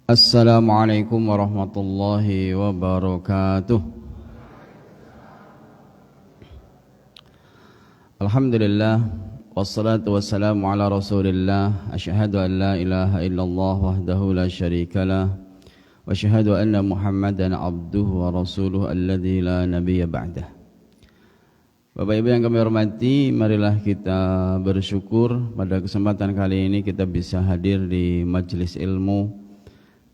Assalamualaikum warahmatullahi wabarakatuh. Alhamdulillah, wassalatu wassalamu ala rasulillah. Asyhadu an la ilaha illallah wahdahu la syarikalah, wa asyhadu anna muhammadan abduhu wa rasuluhu alladzi la nabiyya ba'dah. Bapak Ibu yang kami hormati, marilah kita bersyukur pada kesempatan kali ini kita bisa hadir di majelis ilmu.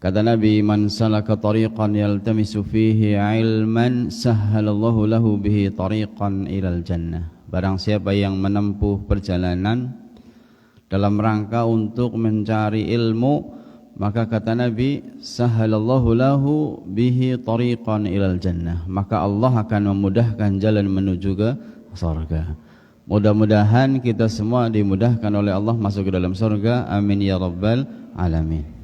Kata Nabi, man salaka tariqan yaltamisu fihi ilman sahhalallahu lahu bihi tariqan ilal jannah. Barang siapa yang menempuh perjalanan dalam rangka untuk mencari ilmu, maka kata Nabi, sahhalallahu lahu bihi tariqan ilal jannah. Maka Allah akan memudahkan jalan menuju ke surga. Mudah-mudahan kita semua dimudahkan oleh Allah masuk ke dalam surga. Amin ya rabbal alamin.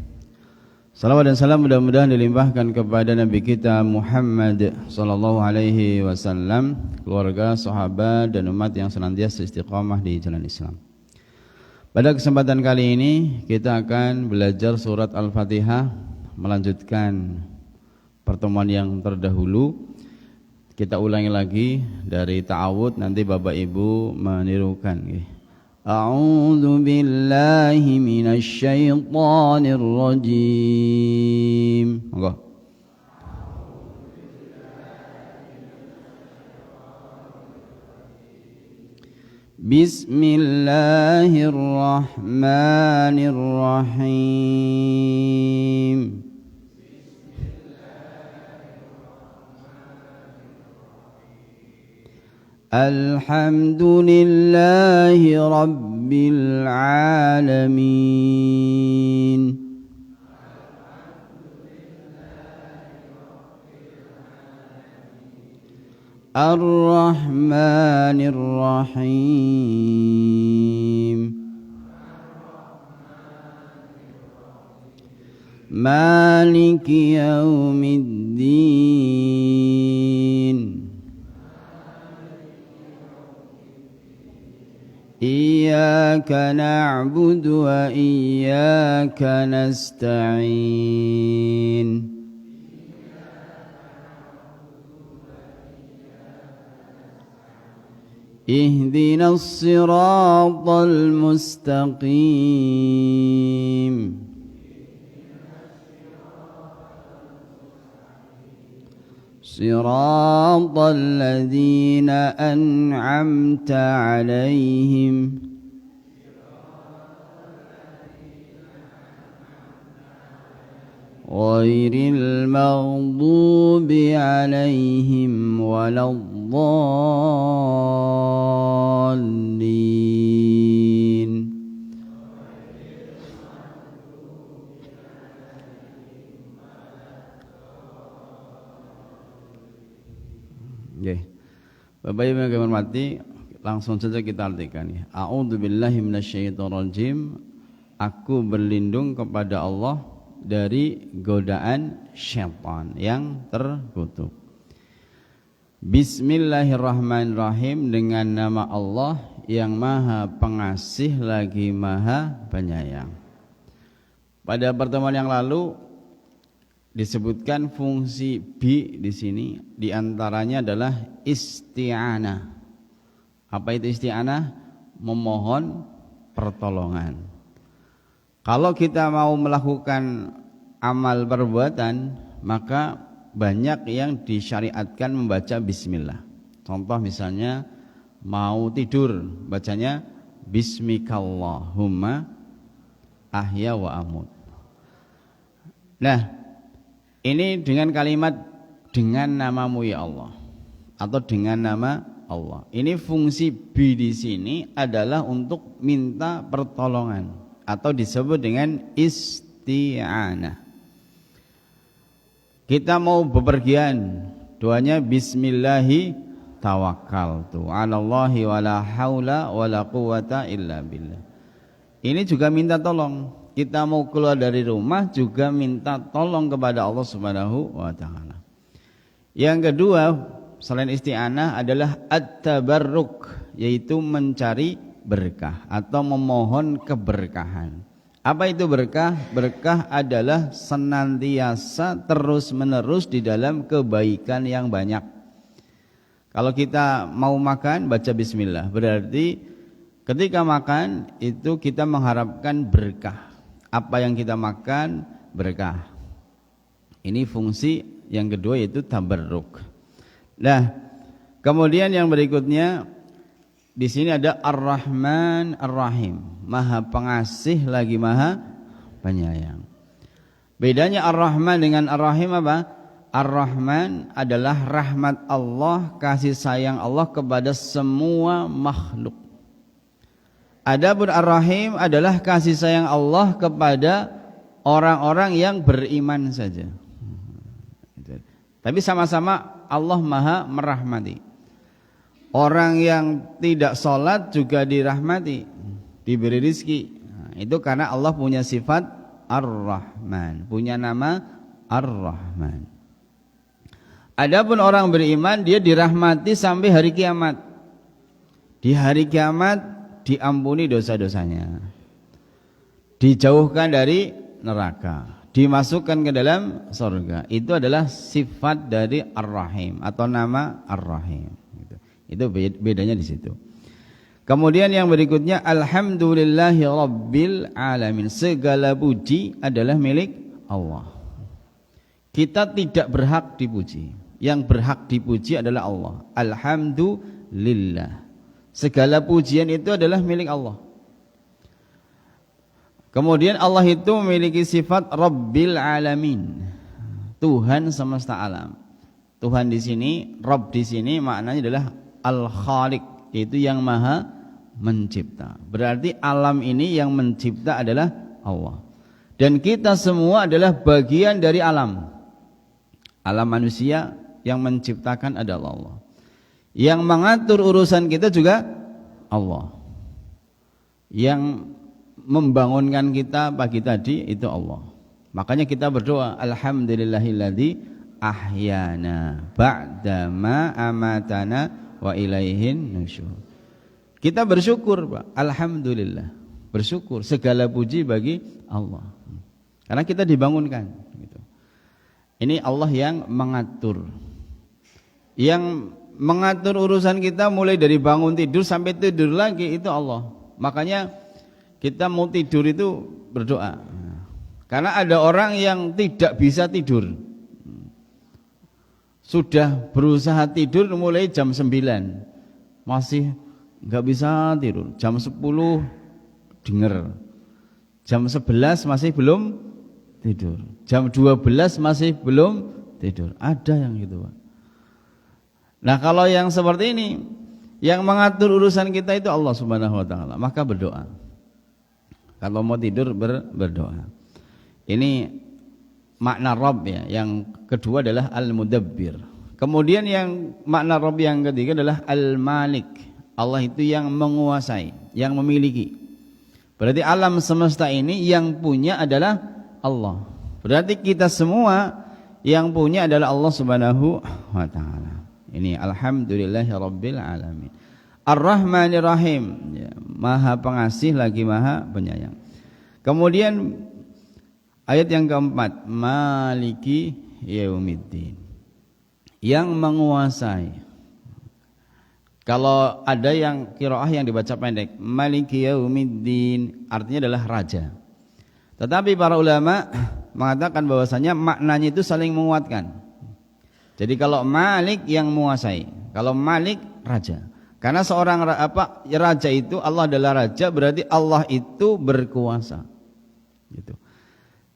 Salawat dan salam mudah-mudahan dilimpahkan kepada Nabi kita Muhammad sallallahu alaihi wasallam, keluarga, sahabat dan umat yang senantiasa istiqamah di jalan Islam. Pada kesempatan kali ini kita akan belajar surat Al-Fatihah, melanjutkan pertemuan yang terdahulu. Kita ulangi lagi dari ta'awud, nanti Bapak Ibu menirukan. A'udzu billahi minasy syaithanir rajim. Monggo. Bismillahirrahmanirrahim. Alhamdulillahi rabbil alamin. Ar-Rahmanir Rahim. Maliki yaumiddin. Iyyaka na'budu wa iyyaka nasta'in. Ihdinas siratal mustaqim. صراط الذين أنعمت عليهم غير المغضوب عليهم ولا الضالين. Bapak Ibu yang kami hormati, langsung saja kita artikan ya. A'udzu billahi minasyaitonir rajim. Aku berlindung kepada Allah dari godaan syaitan yang terkutuk. Bismillahirrahmanirrahim, dengan nama Allah yang Maha Pengasih lagi Maha Penyayang. Pada pertemuan yang lalu disebutkan fungsi bi di sini, diantaranya adalah isti'anah. Apa itu isti'anah? Memohon pertolongan. Kalau kita mau melakukan amal perbuatan, maka banyak yang disyariatkan membaca bismillah. Contoh misalnya mau tidur, bacanya bismikallahumma ahya wa amut. Nah, ini dengan kalimat dengan namamu ya Allah atau dengan nama Allah. Ini fungsi bi di sini adalah untuk minta pertolongan atau disebut dengan isti'anah. Kita mau bepergian, doanya bismillahi tawakkaltu 'alallahi wala haula wala quwata illa billah. Ini juga minta tolong. Kita mau keluar dari rumah juga minta tolong kepada Allah Subhanahu wa taala. Yang kedua, selain isti'anah adalah at-tabarruk, yaitu mencari berkah atau memohon keberkahan. Apa itu berkah? Berkah adalah senantiasa terus-menerus di dalam kebaikan yang banyak. Kalau kita mau makan, baca bismillah. Berarti ketika makan itu kita mengharapkan berkah. Apa yang kita makan berkah. Ini fungsi yang kedua, yaitu tabarruk. Nah, kemudian yang berikutnya di sini ada Ar-Rahman Ar-Rahim, Maha Pengasih lagi Maha Penyayang. Bedanya Ar-Rahman dengan Ar-Rahim apa? Ar-Rahman adalah rahmat Allah, kasih sayang Allah kepada semua makhluk. Adapun Ar-Rahim adalah kasih sayang Allah kepada orang-orang yang beriman saja. Tapi sama-sama Allah Maha merahmati. Orang yang tidak sholat juga dirahmati, diberi rizki. Nah, itu karena Allah punya sifat Ar-Rahman, punya nama Ar-Rahman. Adapun orang beriman, dia dirahmati sampai hari kiamat. Di hari kiamat diampuni dosa-dosanya, dijauhkan dari neraka, dimasukkan ke dalam surga. Itu adalah sifat dari Ar-Rahim atau nama Ar-Rahim. Itu bedanya di situ. Kemudian yang berikutnya, alhamdulillahi rabbil alamin. Segala puji adalah milik Allah. Kita tidak berhak dipuji. Yang berhak dipuji adalah Allah. Alhamdulillah. Segala pujian itu adalah milik Allah. Kemudian Allah itu memiliki sifat rabbil alamin, Tuhan semesta alam. Tuhan di sini, Rabb di sini maknanya adalah Al-Khaliq, yaitu yang maha mencipta. Berarti alam ini yang mencipta adalah Allah. Dan kita semua adalah bagian dari alam. Alam manusia yang menciptakan adalah Allah. Yang mengatur urusan kita juga Allah. Yang membangunkan kita pagi tadi itu Allah. Makanya kita berdoa, alhamdulillahilladzi ahyana ba'dama amatana wa ilaihin nusyur. Kita bersyukur, Pak. Alhamdulillah. Bersyukur, segala puji bagi Allah. Karena kita dibangunkan gitu. Ini Allah yang mengatur. Yang mengatur urusan kita mulai dari bangun tidur sampai tidur lagi itu Allah. Makanya kita mau tidur itu berdoa. Karena ada orang yang tidak bisa tidur. Sudah berusaha tidur mulai jam 9 masih nggak bisa tidur. Jam 10 dengar, jam 11 masih belum tidur, jam 12 masih belum tidur. Ada yang gitu, Pak. Nah, kalau yang seperti ini, yang mengatur urusan kita itu Allah Subhanahu wa taala, maka berdoa. Kalau mau tidur berdoa. Ini makna Rabb ya. Yang kedua adalah Al-Mudabbir. Kemudian yang makna Rabb yang ketiga adalah Al-Malik. Allah itu yang menguasai, yang memiliki. Berarti alam semesta ini yang punya adalah Allah. Berarti kita semua yang punya adalah Allah Subhanahu wa taala. Ini alhamdulillahi rabbil alamin. Ar-Rahmanir Rahim, ya, Maha Pengasih lagi Maha Penyayang. Kemudian ayat yang keempat, Maliki Yaumiddin, yang menguasai. Kalau ada yang qiraah yang dibaca pendek, Maliki Yaumiddin, artinya adalah raja. Tetapi para ulama mengatakan bahwasanya maknanya itu saling menguatkan. Jadi kalau Malik yang menguasai, kalau Malik raja. Karena seorang raja itu, Allah adalah raja, berarti Allah itu berkuasa. Gitu.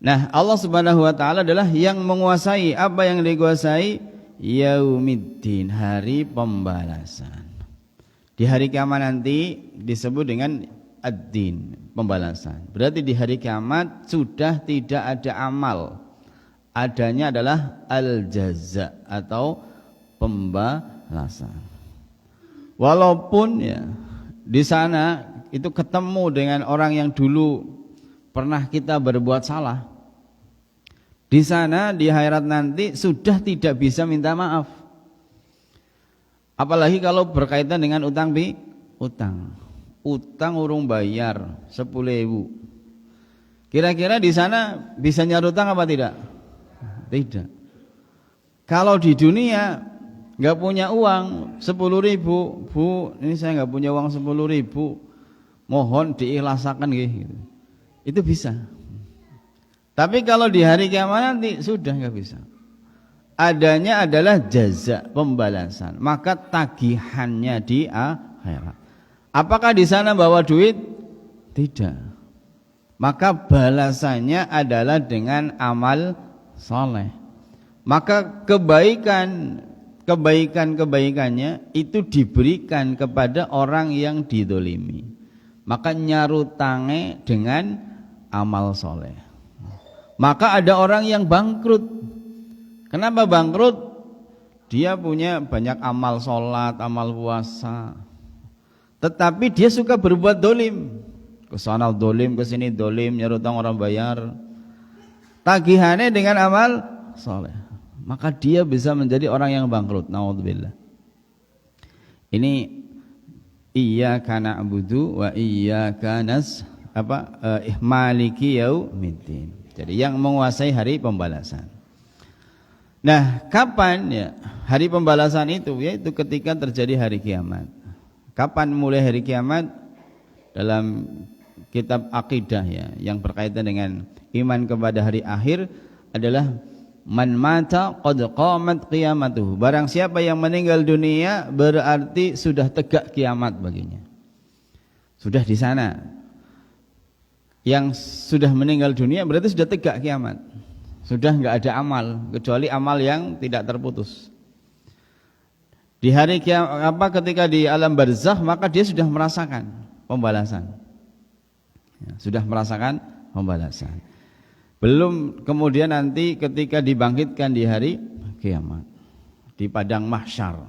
Nah, Allah Subhanahu wa taala adalah yang menguasai. Apa yang dikuasai? Yaumiddin, hari pembalasan. Di hari kiamat nanti disebut dengan ad-din, pembalasan. Berarti di hari kiamat sudah tidak ada amal. Adanya adalah al-jaza atau pembalasan. Walaupun ya di sana itu ketemu dengan orang yang dulu pernah kita berbuat salah. Di sana di akhirat nanti sudah tidak bisa minta maaf. Apalagi kalau berkaitan dengan utang. Utang urung bayar 10.000. Kira-kira di sana bisa nyaur utang apa tidak? Tidak. Kalau di dunia nggak punya uang 10.000, Bu, ini saya nggak punya uang 10.000, mohon diikhlaskan gitu. Itu bisa. Tapi kalau di hari kiamat nanti sudah nggak bisa. Adanya adalah jaza, pembalasan. Maka tagihannya di akhirat. Apakah di sana bawa duit? Tidak. Maka balasannya adalah dengan amal soleh. Maka kebaikannya itu diberikan kepada orang yang didolimi. Maka nyarutange dengan amal soleh. Maka ada orang yang bangkrut. Kenapa bangkrut? Dia punya banyak amal sholat, amal puasa, tetapi dia suka berbuat dolim. Kesana dolim, kesini dolim, nyerutang orang bayar. Tagihannya dengan amal soleh, maka dia bisa menjadi orang yang bangkrut. Naudzubillah. Ini iyyaka na'budu wa iyyaka maliki yaumiddin. Jadi yang menguasai hari pembalasan. Nah, kapan ya hari pembalasan itu? Yaitu ketika terjadi hari kiamat. Kapan mulai hari kiamat? Dalam kitab akidah ya, yang berkaitan dengan iman kepada hari akhir adalah man mata qad qamat qiyamatuhu. Barang siapa yang meninggal dunia berarti sudah tegak kiamat baginya. Sudah di sana. Yang sudah meninggal dunia berarti sudah tegak kiamat. Sudah enggak ada amal kecuali amal yang tidak terputus. Di hari kiamat ketika di alam barzakh maka dia sudah merasakan pembalasan. Ya, sudah merasakan pembalasan. Belum kemudian nanti ketika dibangkitkan di hari kiamat di padang mahsyar.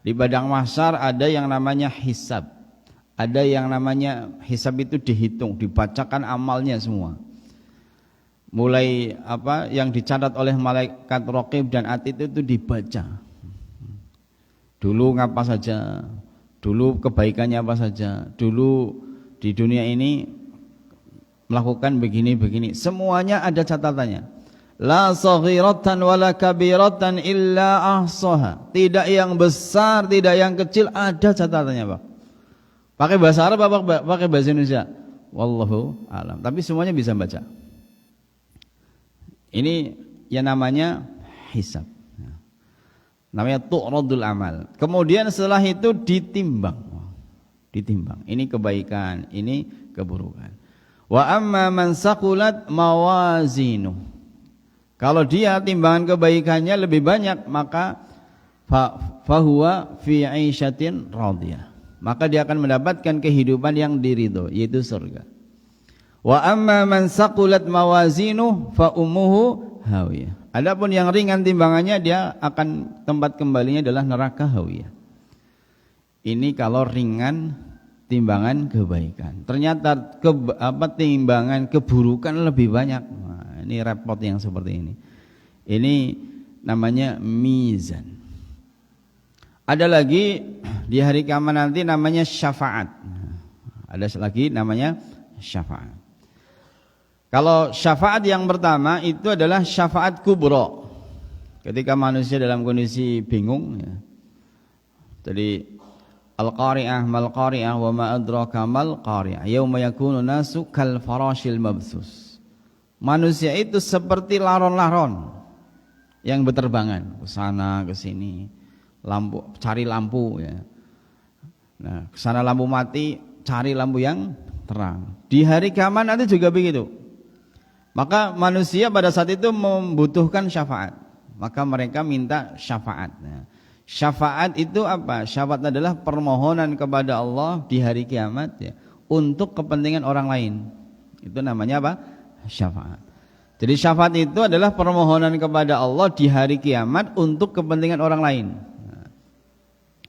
Di padang mahsyar ada yang namanya hisab. Ada yang namanya hisab itu dihitung, dibacakan amalnya semua. Mulai yang dicatat oleh malaikat raqib dan atid itu dibaca. Dulu ngapa saja, dulu kebaikannya apa saja, dulu di dunia ini melakukan begini-begini, semuanya ada catatannya. La saghiratan wala kabiratan illa ahsaha. Tidak yang besar, tidak yang kecil, ada catatannya, Pak. Pakai bahasa Arab apa pakai bahasa Indonesia? Wallahu alam. Tapi semuanya bisa baca. Ini yang namanya hisab. Namanya tu'radul amal. Kemudian setelah itu ditimbang. Ditimbang. Ini kebaikan, ini keburukan. Wa amma man saqulat mawazinu. Kalau dia timbangan kebaikannya lebih banyak, maka fahuwa fi 'aisyatin radiyah. Maka dia akan mendapatkan kehidupan yang diridho, yaitu surga. Wa amma man saqulat mawazinu fa ummuhu hawiyah. Adapun yang ringan timbangannya, dia akan tempat kembalinya adalah neraka hawiyah. Ini kalau ringan timbangan kebaikan. Ternyata timbangan keburukan lebih banyak. Nah, ini repot yang seperti ini. Ini namanya mizan. Ada lagi di hari kiamat nanti namanya syafaat. Ada lagi namanya syafaat. Kalau syafaat yang pertama itu adalah syafaat kubro. Ketika manusia dalam kondisi bingung ya. Jadi al-qari'ah mal qari'ah wa ma adraka mal qari'ah yauma yakunu nasu kal farashil mabthus. Manusia itu seperti laron-laron yang berterbangan ke sana ke sini, lampu cari lampu ya. Nah, ke sana lampu mati, cari lampu yang terang. Di hari kiamat nanti juga begitu. Maka manusia pada saat itu membutuhkan syafaat. Maka mereka minta syafaat. Nah, syafaat itu apa? Syafaat adalah permohonan kepada Allah di hari kiamat ya, untuk kepentingan orang lain. Itu namanya apa? Syafaat. Jadi syafaat itu adalah permohonan kepada Allah di hari kiamat untuk kepentingan orang lain. Nah,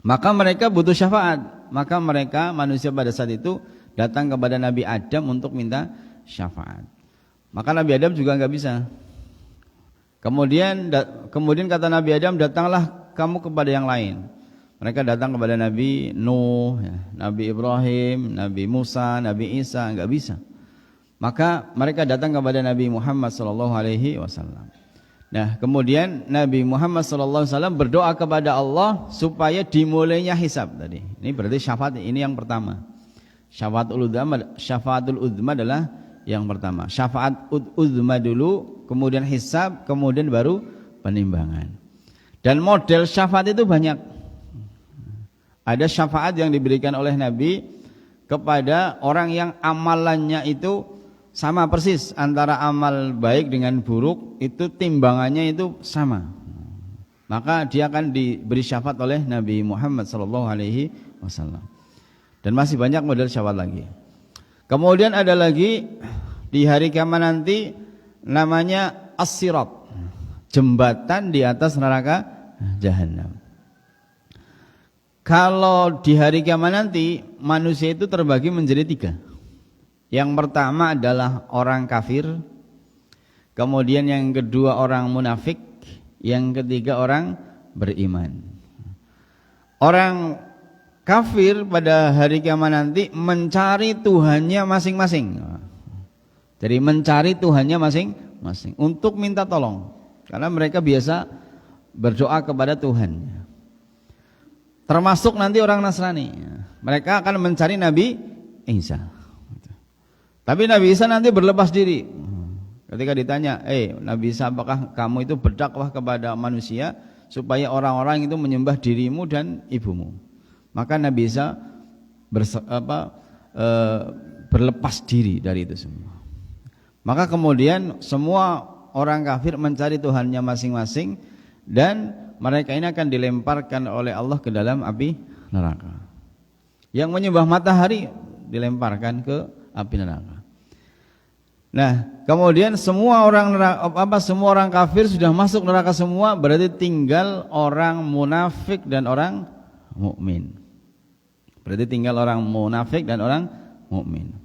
maka mereka butuh syafaat. Maka mereka manusia pada saat itu datang kepada Nabi Adam untuk minta syafaat. Maka Nabi Adam juga enggak bisa. Kemudian kata Nabi Adam, datanglah kamu kepada yang lain. Mereka datang kepada Nabi Nuh, ya, Nabi Ibrahim, Nabi Musa, Nabi Isa, enggak bisa. Maka mereka datang kepada Nabi Muhammad SAW. Nah, kemudian Nabi Muhammad SAW berdoa kepada Allah supaya dimulainya hisab tadi. Ini berarti syafaat ini yang pertama. Syafaatul uzma adalah yang pertama. Syafaat uzma dulu, kemudian hisab, kemudian baru penimbangan. Dan model syafaat itu banyak. Ada syafaat yang diberikan oleh Nabi kepada orang yang amalannya itu sama persis, antara amal baik dengan buruk itu timbangannya itu sama. Maka dia akan diberi syafaat oleh Nabi Muhammad SAW. Dan masih banyak model syafaat lagi. Kemudian ada lagi di hari kiamat nanti namanya as-sirat, jembatan di atas neraka jahanam. Kalau di hari kiamat nanti manusia itu terbagi menjadi 3. Yang pertama adalah orang kafir, kemudian yang kedua orang munafik, yang ketiga orang beriman. Orang kafir pada hari kiamat nanti mencari Tuhannya masing-masing. Jadi mencari Tuhannya masing-masing untuk minta tolong, karena mereka biasa berdoa kepada Tuhan. Termasuk nanti orang Nasrani, mereka akan mencari Nabi Isa. Tapi Nabi Isa nanti berlepas diri. Ketika ditanya, Nabi Isa, apakah kamu itu berdakwah kepada manusia supaya orang-orang itu menyembah dirimu dan ibumu? Maka Nabi Isa berlepas diri dari itu semua. Maka kemudian semua orang kafir mencari Tuhannya masing-masing, dan mereka ini akan dilemparkan oleh Allah ke dalam api neraka. Yang menyembah matahari dilemparkan ke api neraka. Nah, kemudian semua orang kafir sudah masuk neraka semua, berarti tinggal orang munafik dan orang mukmin. Berarti tinggal orang munafik dan orang mukmin.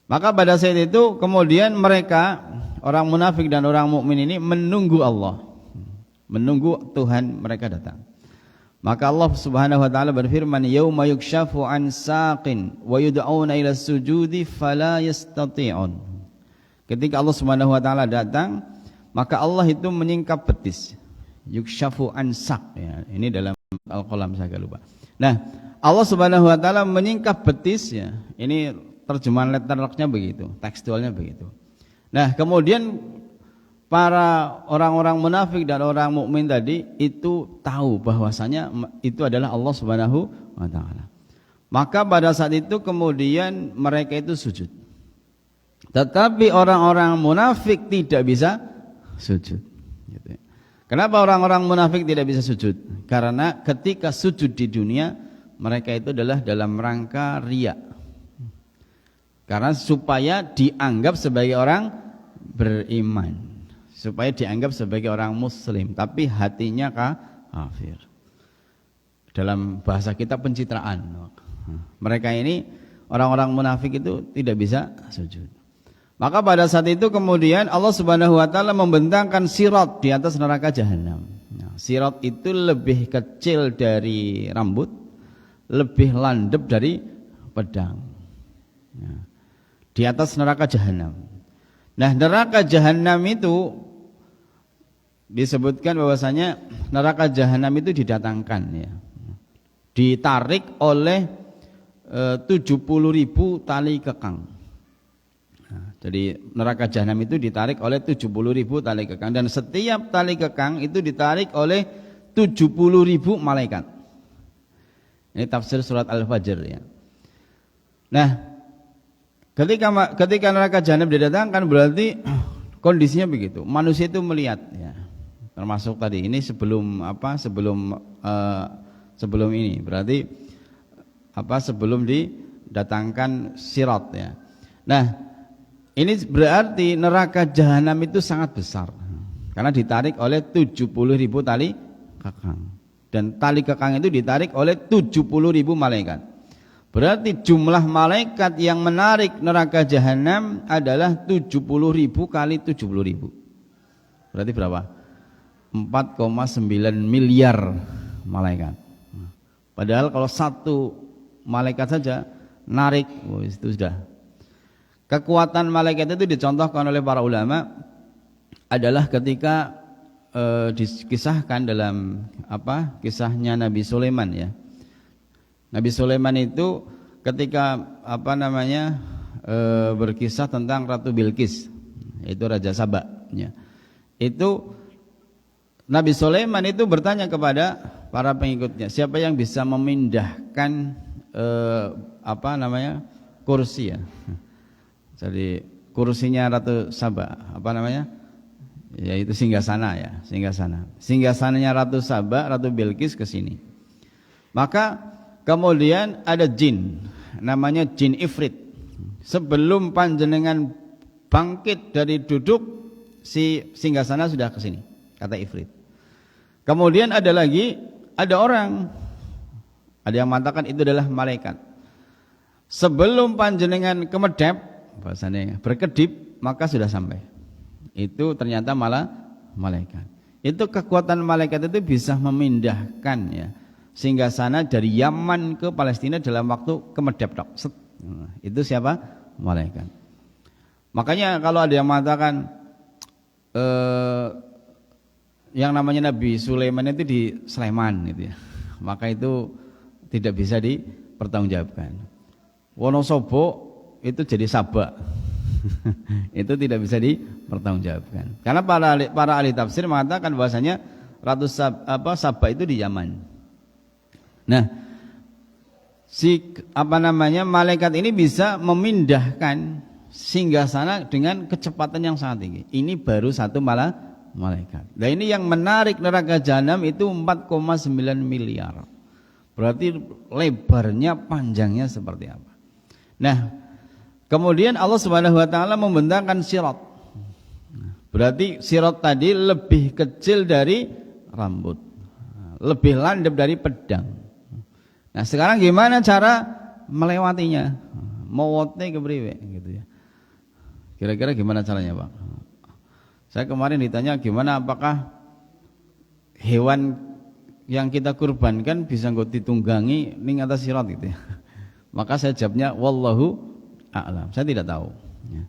Maka pada saat itu kemudian mereka, orang munafik dan orang mukmin ini menunggu Allah, menunggu Tuhan mereka datang. Maka Allah Subhanahu wa taala berfirman, "Yauma yukshafu an saqin wa yud'auna ila sujudi fala yastati'un." Ketika Allah Subhanahu wa taala datang, maka Allah itu menyingkap betis. Yukshafu an saq, ya. Ini dalam Al-Qalam, saya agak lupa. Nah, Allah Subhanahu wa taala menyingkap betis, ya. Ini terjemahan letterlocknya begitu, tekstualnya begitu. Nah, kemudian para orang-orang munafik dan orang mukmin tadi itu tahu bahwasanya itu adalah Allah Subhanahu wa taala. Maka pada saat itu kemudian mereka itu sujud. Tetapi orang-orang munafik tidak bisa sujud. Kenapa orang-orang munafik tidak bisa sujud? Karena ketika sujud di dunia mereka itu adalah dalam rangka riya. Karena supaya dianggap sebagai orang beriman, supaya dianggap sebagai orang muslim, tapi hatinya kafir. Dalam bahasa kita pencitraan. Mereka ini orang-orang munafik itu tidak bisa sujud. Maka pada saat itu kemudian Allah Subhanahu wa taala membentangkan sirat di atas neraka jahanam. Nah, sirat itu lebih kecil dari rambut, lebih landep dari pedang. Nah, di atas neraka jahanam. Nah, neraka jahanam itu disebutkan bahwasanya neraka jahanam itu didatangkan, ya. Ditarik oleh 70.000 tali kekang. Nah, jadi neraka jahanam itu ditarik oleh 70.000 tali kekang, dan setiap tali kekang itu ditarik oleh 70.000 malaikat. Ini tafsir surat Al-Fajr, ya. Nah, ketika neraka jahanam didatangkan berarti kondisinya begitu. Manusia itu melihat, ya. Termasuk tadi ini sebelum ini berarti sebelum didatangkan sirat, ya. Nah, ini berarti neraka jahanam itu sangat besar karena ditarik oleh 70.000 tali kekang, dan tali kekang itu ditarik oleh 70.000 malaikat. Berarti jumlah malaikat yang menarik neraka jahanam adalah 70.000 kali 70.000. Berarti berapa? 4,9 miliar malaikat. Padahal kalau satu malaikat saja narik, itu sudah. Kekuatan malaikat itu dicontohkan oleh para ulama adalah ketika dikisahkan dalam kisahnya Nabi Sulaiman ya. Nabi Sulaiman itu ketika berkisah tentang Ratu Bilqis, yaitu Raja Saba ya. Itu Nabi Sulaiman itu bertanya kepada para pengikutnya, siapa yang bisa memindahkan kursi ya. Jadi kursinya Ratu Saba, yaitu singgasana ya, singgasana. Singgasananya Ratu Saba, Ratu Bilqis ke sini. Maka kemudian ada jin, namanya jin Ifrit. Sebelum panjenengan bangkit dari duduk, si singgasana sudah ke sini, kata Ifrit. Kemudian ada orang, ada yang mengatakan itu adalah malaikat. Sebelum panjenengan kemedep, bahasanya berkedip, maka sudah sampai. Itu ternyata malah malaikat. Itu kekuatan malaikat itu bisa memindahkan ya singgasana dari Yaman ke Palestina dalam waktu kemedep tok. Itu siapa? Malaikat. Makanya kalau ada yang mengatakan yang namanya Nabi Sulaiman itu di Sleman gitu ya, maka itu tidak bisa dipertanggungjawabkan. Wonosobo itu jadi Sabak. Itu tidak bisa dipertanggungjawabkan. Karena para ahli tafsir mengatakan bahwasanya Ratu Sabak itu di Yaman. Nah, malaikat ini bisa memindahkan singgasana dengan kecepatan yang sangat tinggi. Ini baru satu malaikat. Nah, ini yang menarik neraka jahanam itu 4,9 miliar. Berarti lebarnya, panjangnya seperti apa? Nah, kemudian Allah Subhanahu wa taala membentangkan sirat. Berarti sirat tadi lebih kecil dari rambut, lebih landep dari pedang. Nah, sekarang gimana cara melewatinya? Mawatnya kepriwe gitu ya. Kira-kira gimana caranya, Pak? Saya kemarin ditanya gimana, apakah hewan yang kita kurbankan bisa ditunggangi ning atas sirat gitu ya. Maka saya jawabnya wallahu a'lam. Saya tidak tahu. Ya.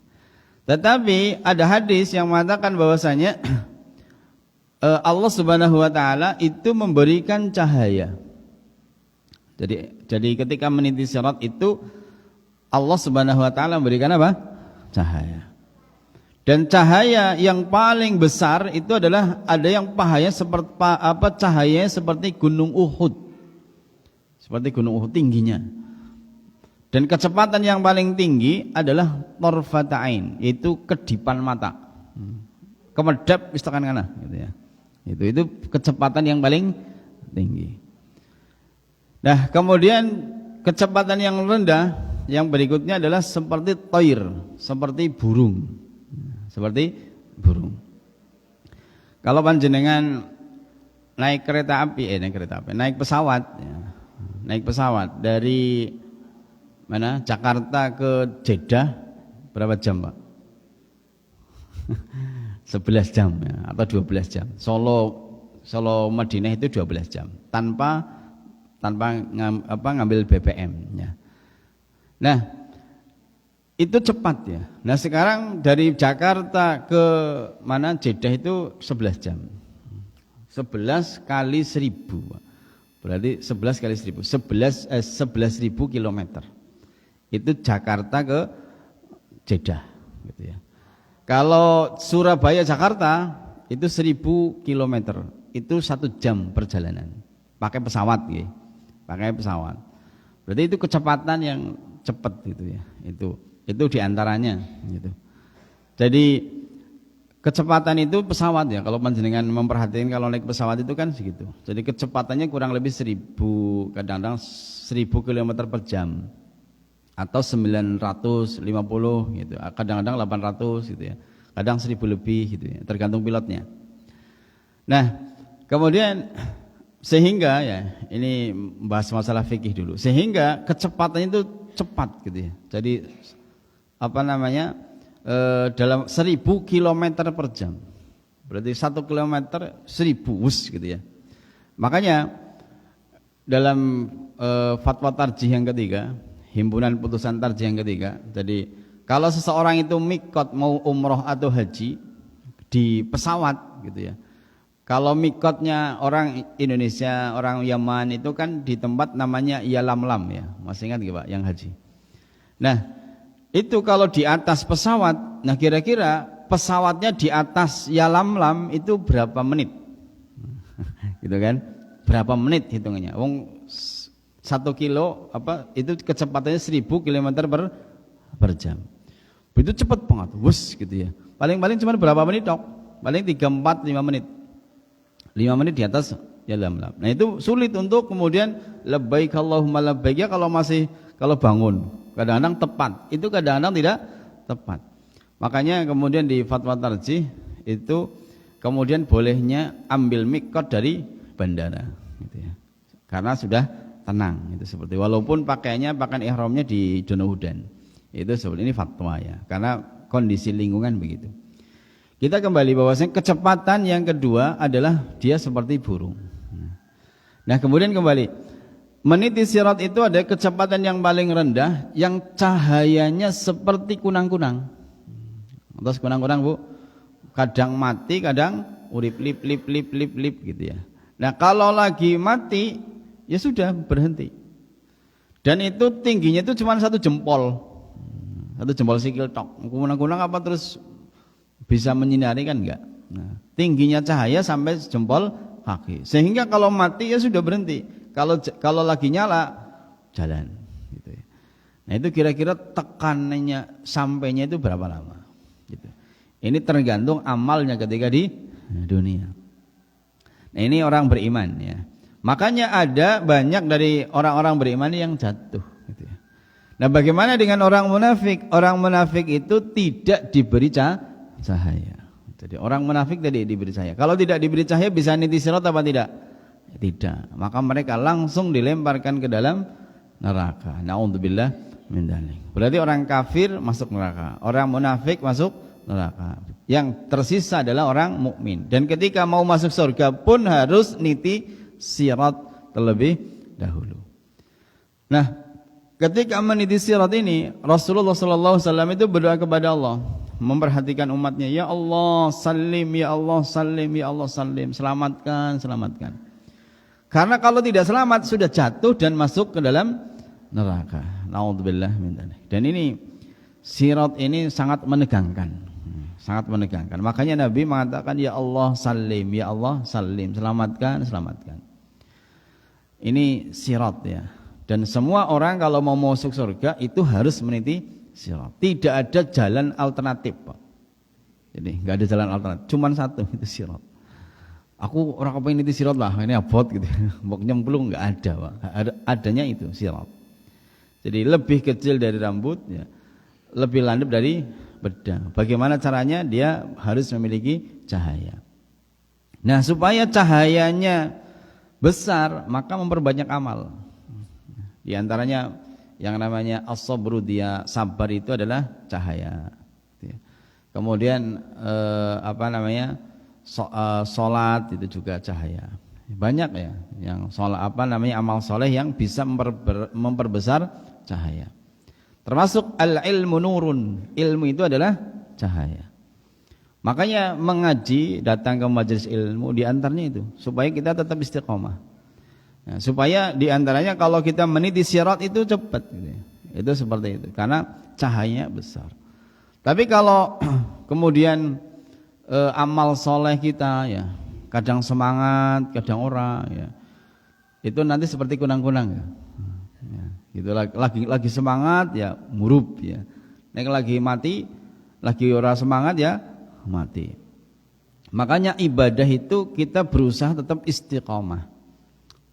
Tetapi ada hadis yang mengatakan bahwasanya Allah Subhanahu wa taala itu memberikan cahaya. Jadi ketika meniti sirat itu Allah Subhanahu wa taala memberikan apa? Cahaya. Dan cahaya yang paling besar itu adalah ada yang cahayanya seperti gunung Uhud. Seperti gunung Uhud tingginya. Dan kecepatan yang paling tinggi adalah tarfata'ain, yaitu kedipan mata. Kemedap istakan kana gitu ya. Itu kecepatan yang paling tinggi. Nah, kemudian kecepatan yang rendah yang berikutnya adalah seperti toir, seperti burung. Seperti burung. Kalau panjenengan naik kereta api, naik pesawat ya. Naik pesawat dari mana? Jakarta ke Jeddah berapa jam, Pak? 11 jam ya, atau 12 jam. Solo Madinah itu 12 jam tanpa ngambil BBM ya. Nah, itu cepat ya. Nah, sekarang dari Jakarta ke mana? Jeddah itu 11 jam. 11 kali 1000. Berarti 11 kali 1000. 11.000 kilometer. Itu Jakarta ke Jeddah gitu ya. Kalau Surabaya Jakarta itu 1000 kilometer, itu 1 jam perjalanan pakai pesawat gitu. Pakai pesawat. Berarti itu kecepatan yang cepat gitu ya. Itu diantaranya gitu. Jadi kecepatan itu pesawat ya. Kalau panjenengan memperhatikan kalau naik pesawat itu kan segitu. Jadi kecepatannya kurang lebih 1000, kadang-kadang 1000 km per jam. Atau 950 gitu, kadang-kadang 800 gitu ya, kadang 1000 lebih gitu ya, tergantung pilotnya. Nah, kemudian sehingga ya, ini bahas masalah fikih dulu, sehingga kecepatannya itu cepat gitu ya. Jadi dalam 1000 km per jam, berarti 1 km 1000 wus gitu ya. Makanya dalam fatwa tarjih yang ketiga, himpunan putusan tarjih yang ketiga, jadi Kalau seseorang itu mikot mau umroh atau haji di pesawat gitu ya. Kalau mikotnya orang Indonesia, orang Yaman itu kan di tempat namanya Yalamlam ya. Masih ingat nggak Pak yang haji? Nah, itu kalau di atas pesawat, nah kira-kira pesawatnya di atas Yalamlam itu berapa menit? Gitu kan? Berapa menit hitungannya? Wong 1 kilo apa itu kecepatannya 1000 km per jam. Itu cepat banget, wus gitu ya. Paling-paling cuma berapa menit dok? Paling 3, 4, 5 menit. 5 menit di atas Yalamlam. Nah itu sulit untuk kemudian labbaik Allahumma labbaik ya kalau bangun. Kadang-kadang tepat, itu kadang-kadang tidak tepat. Makanya kemudian di fatwa tarjih itu kemudian bolehnya ambil mikot dari bandara gitu ya. Karena sudah tenang itu seperti walaupun pakaian ihramnya di Donohudan. Itu seperti ini fatwa ya. Karena kondisi lingkungan begitu. Kita kembali bahwasanya kecepatan yang kedua adalah dia seperti burung. Nah, kemudian kembali meniti sirat itu ada kecepatan yang paling rendah yang cahayanya seperti kunang-kunang. Terus kunang-kunang Bu, kadang mati, kadang urip lip gitu ya. Nah, kalau lagi mati ya sudah berhenti. Dan itu tingginya itu cuma 1 jempol. 1 jempol sikil tok. Kunang-kunang apa terus bisa menyinari kan enggak. Nah, tingginya cahaya sampai jempol kaki. Sehingga kalau mati ya sudah berhenti. Kalau lagi nyala jalan gitu ya. Nah, itu kira-kira tekanannya sampainya itu berapa lama gitu. Ini tergantung amalnya ketika di dunia. Nah, ini orang beriman ya. Makanya ada banyak dari orang-orang beriman yang jatuh gitu ya. Nah, bagaimana dengan orang munafik? Orang munafik itu tidak diberi cahaya. Jadi orang munafik tadi diberi cahaya. Kalau tidak diberi cahaya bisa niti sirat apa tidak? Tidak. Maka mereka langsung dilemparkan ke dalam neraka. Na'udzubillah min dzalik. Berarti orang kafir masuk neraka, orang munafik masuk neraka. Yang tersisa adalah orang mukmin. Dan ketika mau masuk surga pun harus niti sirat terlebih dahulu. Nah, ketika meniti sirat ini Rasulullah SAW itu berdoa kepada Allah, memperhatikan umatnya, ya Allah salim, ya Allah salim, ya Allah salim, selamatkan, selamatkan. Karena kalau tidak selamat sudah jatuh dan masuk ke dalam neraka. Na'udzubillah min dzalik. Dan ini sirat ini sangat menegangkan. Sangat menegangkan. Makanya Nabi mengatakan ya Allah salim, ya Allah salim, selamatkan, selamatkan. Ini sirat ya. Dan semua orang kalau mau masuk surga itu harus meniti sirat. Tidak ada jalan alternatif, Pak. Jadi enggak ada jalan alternatif, cuma satu itu sirat. Aku orang kepengen niti sirat lah, ini abot gitu. Mbok nyemplung enggak ada, Pak. Adanya itu sirat. Jadi lebih kecil dari rambut ya. Lebih landep dari pedang. Bagaimana caranya? Dia harus memiliki cahaya. Nah, supaya cahayanya besar, maka memperbanyak amal. Di antaranya yang namanya as-sabru, dia sabar itu adalah cahaya. Kemudian salat itu juga cahaya. Banyak ya yang salat amal soleh yang bisa memperbesar cahaya. Termasuk al-ilmu nurun. Ilmu itu adalah cahaya. Makanya mengaji, datang ke majelis ilmu di antaranya itu supaya kita tetap istiqomah. Nah, supaya di antaranya kalau kita meniti sirat itu cepat gitu ya. Itu seperti itu karena cahayanya besar. Tapi kalau kemudian amal soleh kita ya kadang semangat, kadang ora ya. Itu nanti seperti kunang-kunang ya. Gitu lagi semangat ya murub ya. Nek lagi mati, lagi ora semangat ya mati. Makanya ibadah itu kita berusaha tetap istiqomah.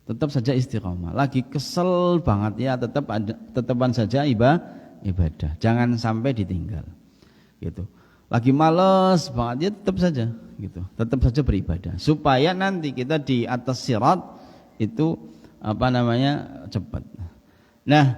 Tetap saja istiqomah. Lagi kesel banget ya tetapan saja ibadah. Jangan sampai ditinggal. Gitu. Lagi males banget ya tetap saja gitu. Tetap saja beribadah supaya nanti kita di atas sirat itu cepat. Nah,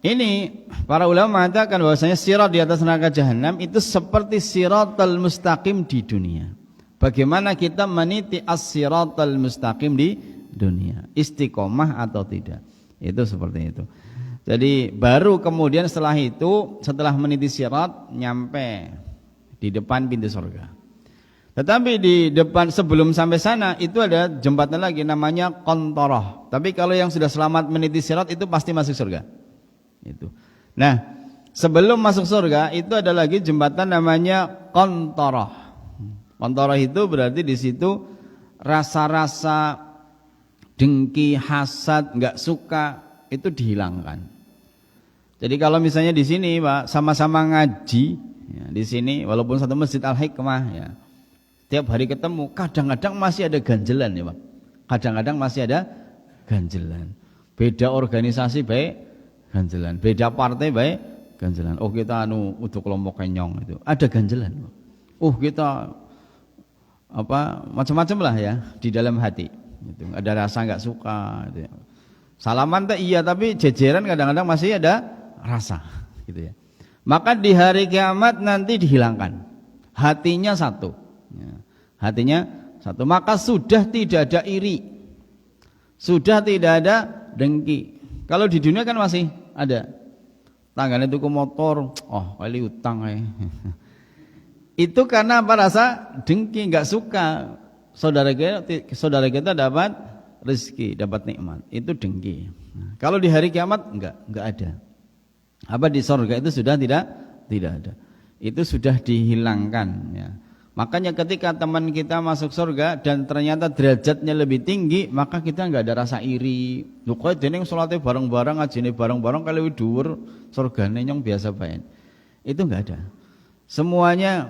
ini para ulama mengatakan bahwasanya sirat di atas neraka jahanam itu seperti siratal mustaqim di dunia. Bagaimana kita meniti as-siratal mustaqim di dunia, istiqomah atau tidak, itu seperti itu. Jadi baru kemudian setelah itu, setelah meniti sirat, nyampe di depan pintu surga. Tetapi di depan sebelum sampai sana itu ada jembatan lagi namanya Qantarah. Tapi kalau yang sudah selamat meniti sirat itu pasti masuk surga. Itu. Nah, sebelum masuk surga itu ada lagi jembatan namanya Qantarah. Qantarah itu berarti di situ rasa-rasa dengki, hasad, enggak suka itu dihilangkan. Jadi kalau misalnya di sini Pak sama-sama ngaji ya, di sini walaupun satu masjid Al-Hikmah ya, tiap hari ketemu kadang-kadang masih ada ganjelan ya Pak. Kadang-kadang masih ada ganjelan. Beda organisasi baik ganjelan, beda partai baik ganjelan. Oh kita untuk kelompok kenyong itu ada ganjelan Pak. Oh kita apa macam-macam lah ya di dalam hati. Gitu. Ada rasa nggak suka. Gitu ya. Salaman tak iya tapi jejeran kadang-kadang masih ada rasa gitu ya. Maka di hari kiamat nanti dihilangkan. Hatinya satu. Ya. Hatinya satu. Maka sudah tidak ada iri. Sudah tidak ada dengki. Kalau di dunia kan masih ada. Tanggane tuku motor, oh kali utang Itu karena apa rasa dengki, enggak suka. Saudara kita dapat rezeki, dapat nikmat. Itu dengki. Nah, kalau di hari kiamat enggak ada. Apa di surga itu sudah tidak ada. Itu sudah dihilangkan ya. Makanya ketika teman kita masuk surga dan ternyata derajatnya lebih tinggi, maka kita enggak ada rasa iri. Lho kok dene salate bareng-bareng, ngajine bareng-bareng kali dhuwur, surgane nyong biasa bae. Itu enggak ada. Semuanya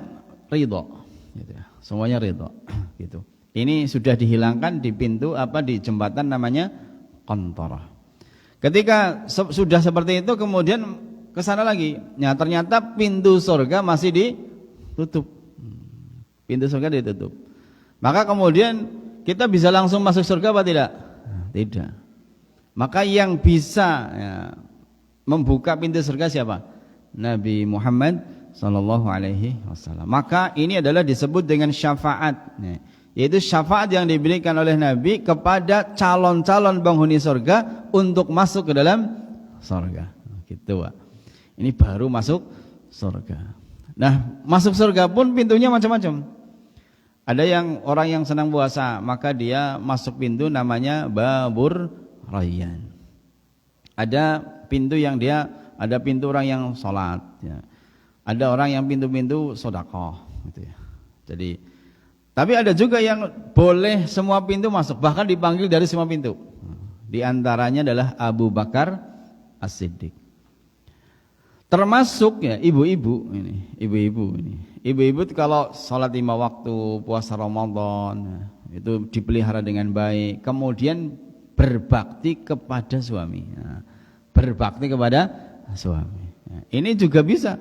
ridho gitu ya. Semuanya ridho gitu. Ini sudah dihilangkan di pintu apa di jembatan namanya Qantarah. Ketika sudah seperti itu kemudian ke sana lagi. Ya ternyata pintu surga masih ditutup. Pintu surga ditutup. Maka kemudian kita bisa langsung masuk surga apa tidak? Tidak. Maka yang bisa ya, membuka pintu surga siapa? Nabi Muhammad sallallahu alaihi wasallam. Maka ini adalah disebut dengan syafaat. Ya. Yaitu syafaat yang diberikan oleh Nabi kepada calon-calon penghuni surga untuk masuk ke dalam surga. Gitu Pak. Ini baru masuk surga. Nah, masuk surga pun pintunya macam-macam. Ada yang orang yang senang puasa, maka dia masuk pintu namanya Babur Rayyan. Ada pintu yang ada pintu orang yang sholat. Ya. Ada orang yang pintu-pintu sedekah. Gitu ya. Jadi tapi ada juga yang boleh semua pintu masuk, bahkan dipanggil dari semua pintu. Di antaranya adalah Abu Bakar As-Siddiq. Termasuk ya ibu-ibu ini, ibu-ibu ini. Ibu-ibu kalau sholat 5 waktu, puasa Ramadan, itu dipelihara dengan baik. Kemudian berbakti kepada suami. Ya. Berbakti kepada suami. Ya. Ini juga bisa.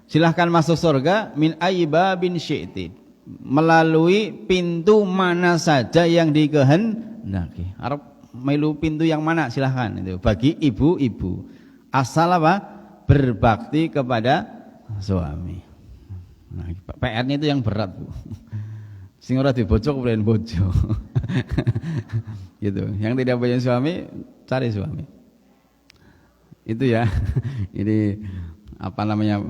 Silahkan masuk surga min ayyibabin syi'ti. Melalui pintu mana saja yang dikehendaki. Arab melu pintu yang mana silahkan itu bagi ibu-ibu asal apa berbakti kepada suami. Nah, PR-nya itu yang berat Bu. Sing ora dibojok kemudian bojo. Gitu. Yang tidak punya suami cari suami. Itu ya. Ini apa namanya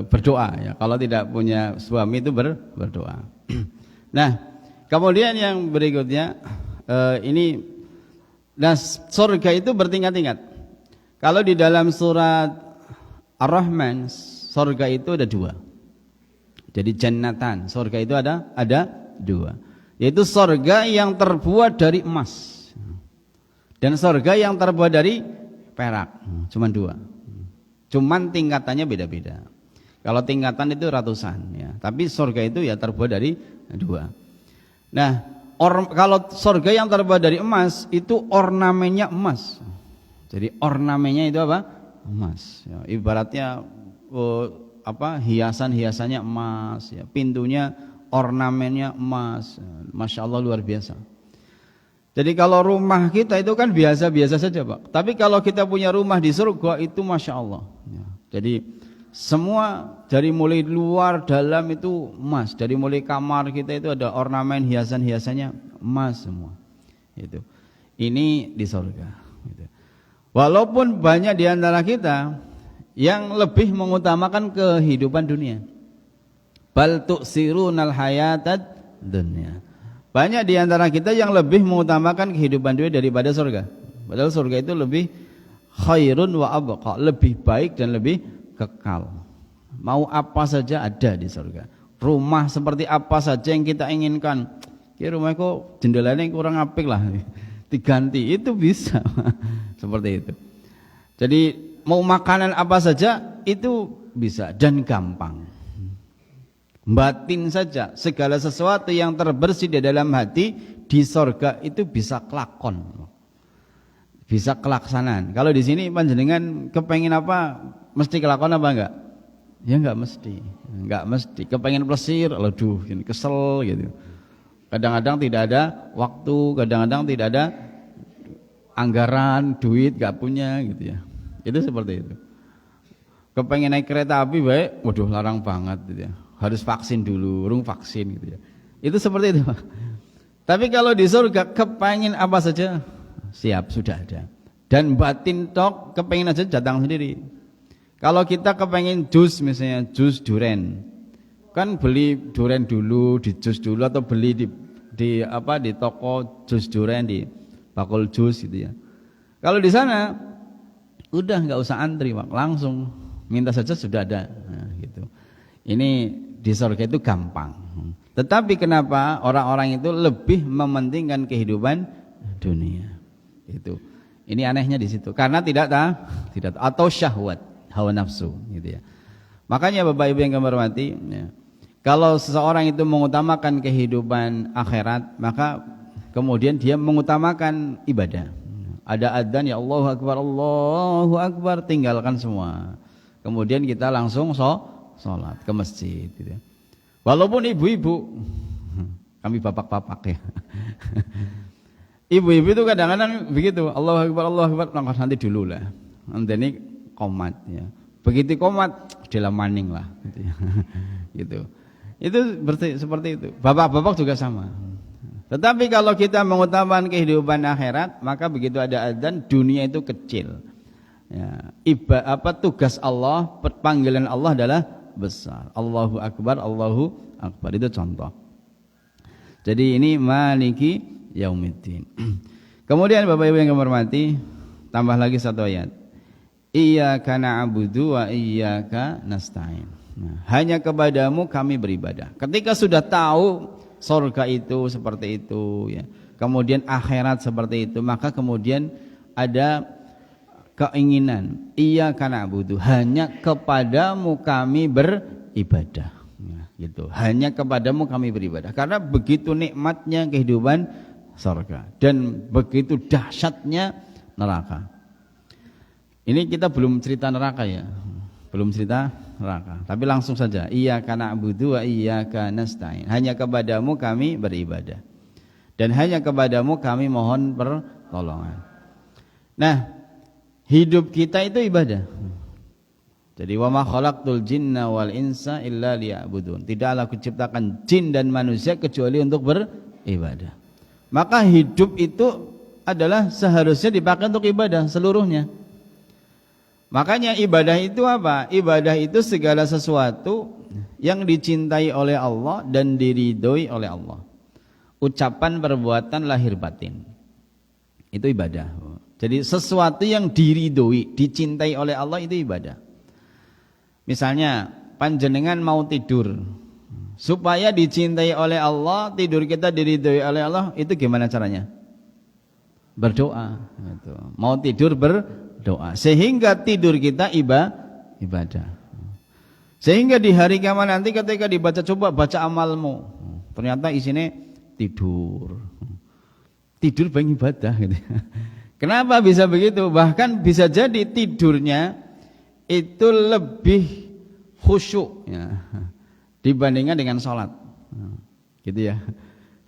berdoa ya. Kalau tidak punya suami itu berdoa. Nah, kemudian yang berikutnya ini nah surga itu bertingkat-tingkat. Kalau di dalam surat Ar-Rahman surga itu ada 2. Jadi jannatan, surga itu ada 2. Yaitu surga yang terbuat dari emas dan surga yang terbuat dari perak. Cuman 2. Cuman tingkatannya beda-beda. Kalau tingkatan itu ratusan ya. Tapi surga itu ya terbuat dari 2. Nah, kalau surga yang terbuat dari emas itu ornamennya emas. Jadi ornamennya itu apa? Emas. Ya, ibaratnya hiasan-hiasannya emas. Ya. Pintunya ornamennya emas. Masya Allah luar biasa. Jadi kalau rumah kita itu kan biasa-biasa saja Pak. Tapi kalau kita punya rumah di surga itu Masya Allah ya. Jadi semua dari mulai luar dalam itu emas. Dari mulai kamar kita itu ada ornamen hiasan-hiasannya emas semua. Itu. Ini di surga gitu. Walaupun banyak di antara kita yang lebih mengutamakan kehidupan dunia. Bal tu'sirunal hayatad dunya. Banyak di antara kita yang lebih mengutamakan kehidupan dunia daripada surga. Padahal surga itu lebih khairun wa abqa, lebih baik dan lebih kekal. Mau apa saja ada di surga. Rumah seperti apa saja yang kita inginkan. Ki rumahku jendelanya kurang apik lah. Diganti itu bisa. Seperti itu. Jadi mau makanan apa saja itu bisa dan gampang. Batin saja, segala sesuatu yang terbersih di dalam hati di sorga itu bisa kelakon, bisa kelaksanaan. Kalau di sini panjenengan kepengen apa, mesti kelakon apa enggak? Ya enggak mesti. Kepengen plesir, aduh, kesel gitu. Kadang-kadang tidak ada waktu, kadang-kadang tidak ada anggaran, duit enggak punya gitu ya. Itu seperti itu. Kepengen naik kereta api baik, waduh larang banget gitu ya. Harus vaksin dulu, urung vaksin gitu ya. Itu seperti itu. Tapi kalau di surga kepengen apa saja siap, sudah ada. Dan batin tok kepengen aja datang sendiri. Kalau kita kepengen jus misalnya jus duren, kan beli duren dulu, di jus dulu atau beli di toko jus duren di bakul jus gitu ya. Kalau di sana udah nggak usah antri, Pak, langsung minta saja sudah ada. Nah, gitu. Ini di surga itu gampang. Tetapi kenapa orang-orang itu lebih mementingkan kehidupan dunia? Itu. Ini anehnya di situ. Karena tidak atau syahwat, hawa nafsu, gitu ya. Makanya Bapak Ibu yang kami hormati, ya, kalau seseorang itu mengutamakan kehidupan akhirat, maka kemudian dia mengutamakan ibadah. Ada adzan ya Allahu Akbar, tinggalkan semua. Kemudian kita langsung sholat ke masjid gitu. Walaupun ibu-ibu, kami bapak-bapak ya. Ibu-ibu itu kadang-kadang begitu, Allahu Akbar, nanti dulu lah. Nanti ini komat ya. Begitu komat, dia maning lah gitu ya. Gitu. Itu seperti itu. Bapak-bapak juga sama. Tetapi kalau kita mengutamakan kehidupan akhirat, maka begitu ada adzan, dunia itu kecil. Ya, tugas Allah, panggilan Allah adalah besar. Allahu Akbar itu contoh. Jadi ini maliki yaumiddin. Kemudian Bapak Ibu yang kami hormati, tambah lagi satu ayat. Iyyaka na'budu wa iyyaka nasta'in. Nah, hanya kepadamu kami beribadah. Ketika sudah tahu surga itu seperti itu ya. Kemudian akhirat seperti itu, maka kemudian ada keinginan iyyaka na'budu, hanya kepadamu kami beribadah ya, gitu. Hanya kepadamu kami beribadah. Karena begitu nikmatnya kehidupan surga dan begitu dahsyatnya neraka. Ini kita belum cerita neraka ya. Belum cerita neraka. Tapi langsung saja iyyaka na'budu wa iyyaka nasta'in. Hanya kepadamu kami beribadah. Dan hanya kepadamu kami mohon pertolongan. Nah, hidup kita itu ibadah. Jadi wa ma khalaqtul jinna wal insa illa liya'budun. Tidaklah aku ciptakan jin dan manusia kecuali untuk beribadah. Maka hidup itu adalah seharusnya dipakai untuk ibadah seluruhnya. Makanya ibadah itu apa? Ibadah itu segala sesuatu yang dicintai oleh Allah dan diridhoi oleh Allah. Ucapan, perbuatan, lahir batin. Itu ibadah. Jadi sesuatu yang diridhoi, dicintai oleh Allah itu ibadah. Misalnya panjenengan mau tidur, supaya dicintai oleh Allah, tidur kita diridhoi oleh Allah, itu gimana caranya? Berdoa. Gitu. Mau tidur berdoa, sehingga tidur kita ibadah. Sehingga di hari kiamat nanti ketika dibaca, coba baca amalmu, ternyata isinya tidur pengen ibadah gitu. Kenapa bisa begitu? Bahkan bisa jadi tidurnya itu lebih khusyuk ya, dibandingkan dengan sholat gitu ya.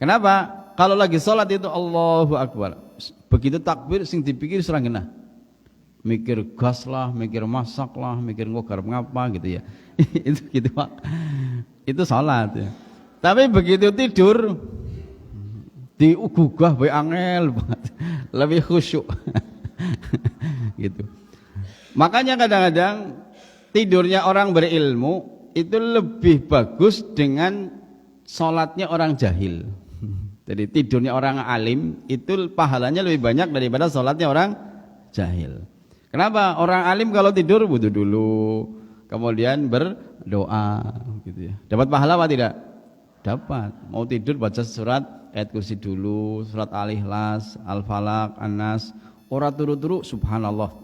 Kenapa? Kalau lagi sholat itu Allahu Akbar, begitu takbir sing dipikir serang genah, mikir gas lah, mikir masak lah, mikir ngogar ngapa gitu ya. Itu gitu Pak, itu sholat ya. Tapi begitu tidur diugugah bae angel banget, lebih khusyuk. gitu. Makanya kadang-kadang tidurnya orang berilmu itu lebih bagus dengan sholatnya orang jahil. Jadi tidurnya orang alim itu pahalanya lebih banyak daripada sholatnya orang jahil. Kenapa? Orang alim kalau tidur wudu dulu, kemudian berdoa gitu ya. Dapat pahala apa tidak? Dapat. Mau tidur baca surat ayat kursi dulu, surat Al-Ikhlas, Al-Falaq, An-Nas, ora turu-turu subhanallah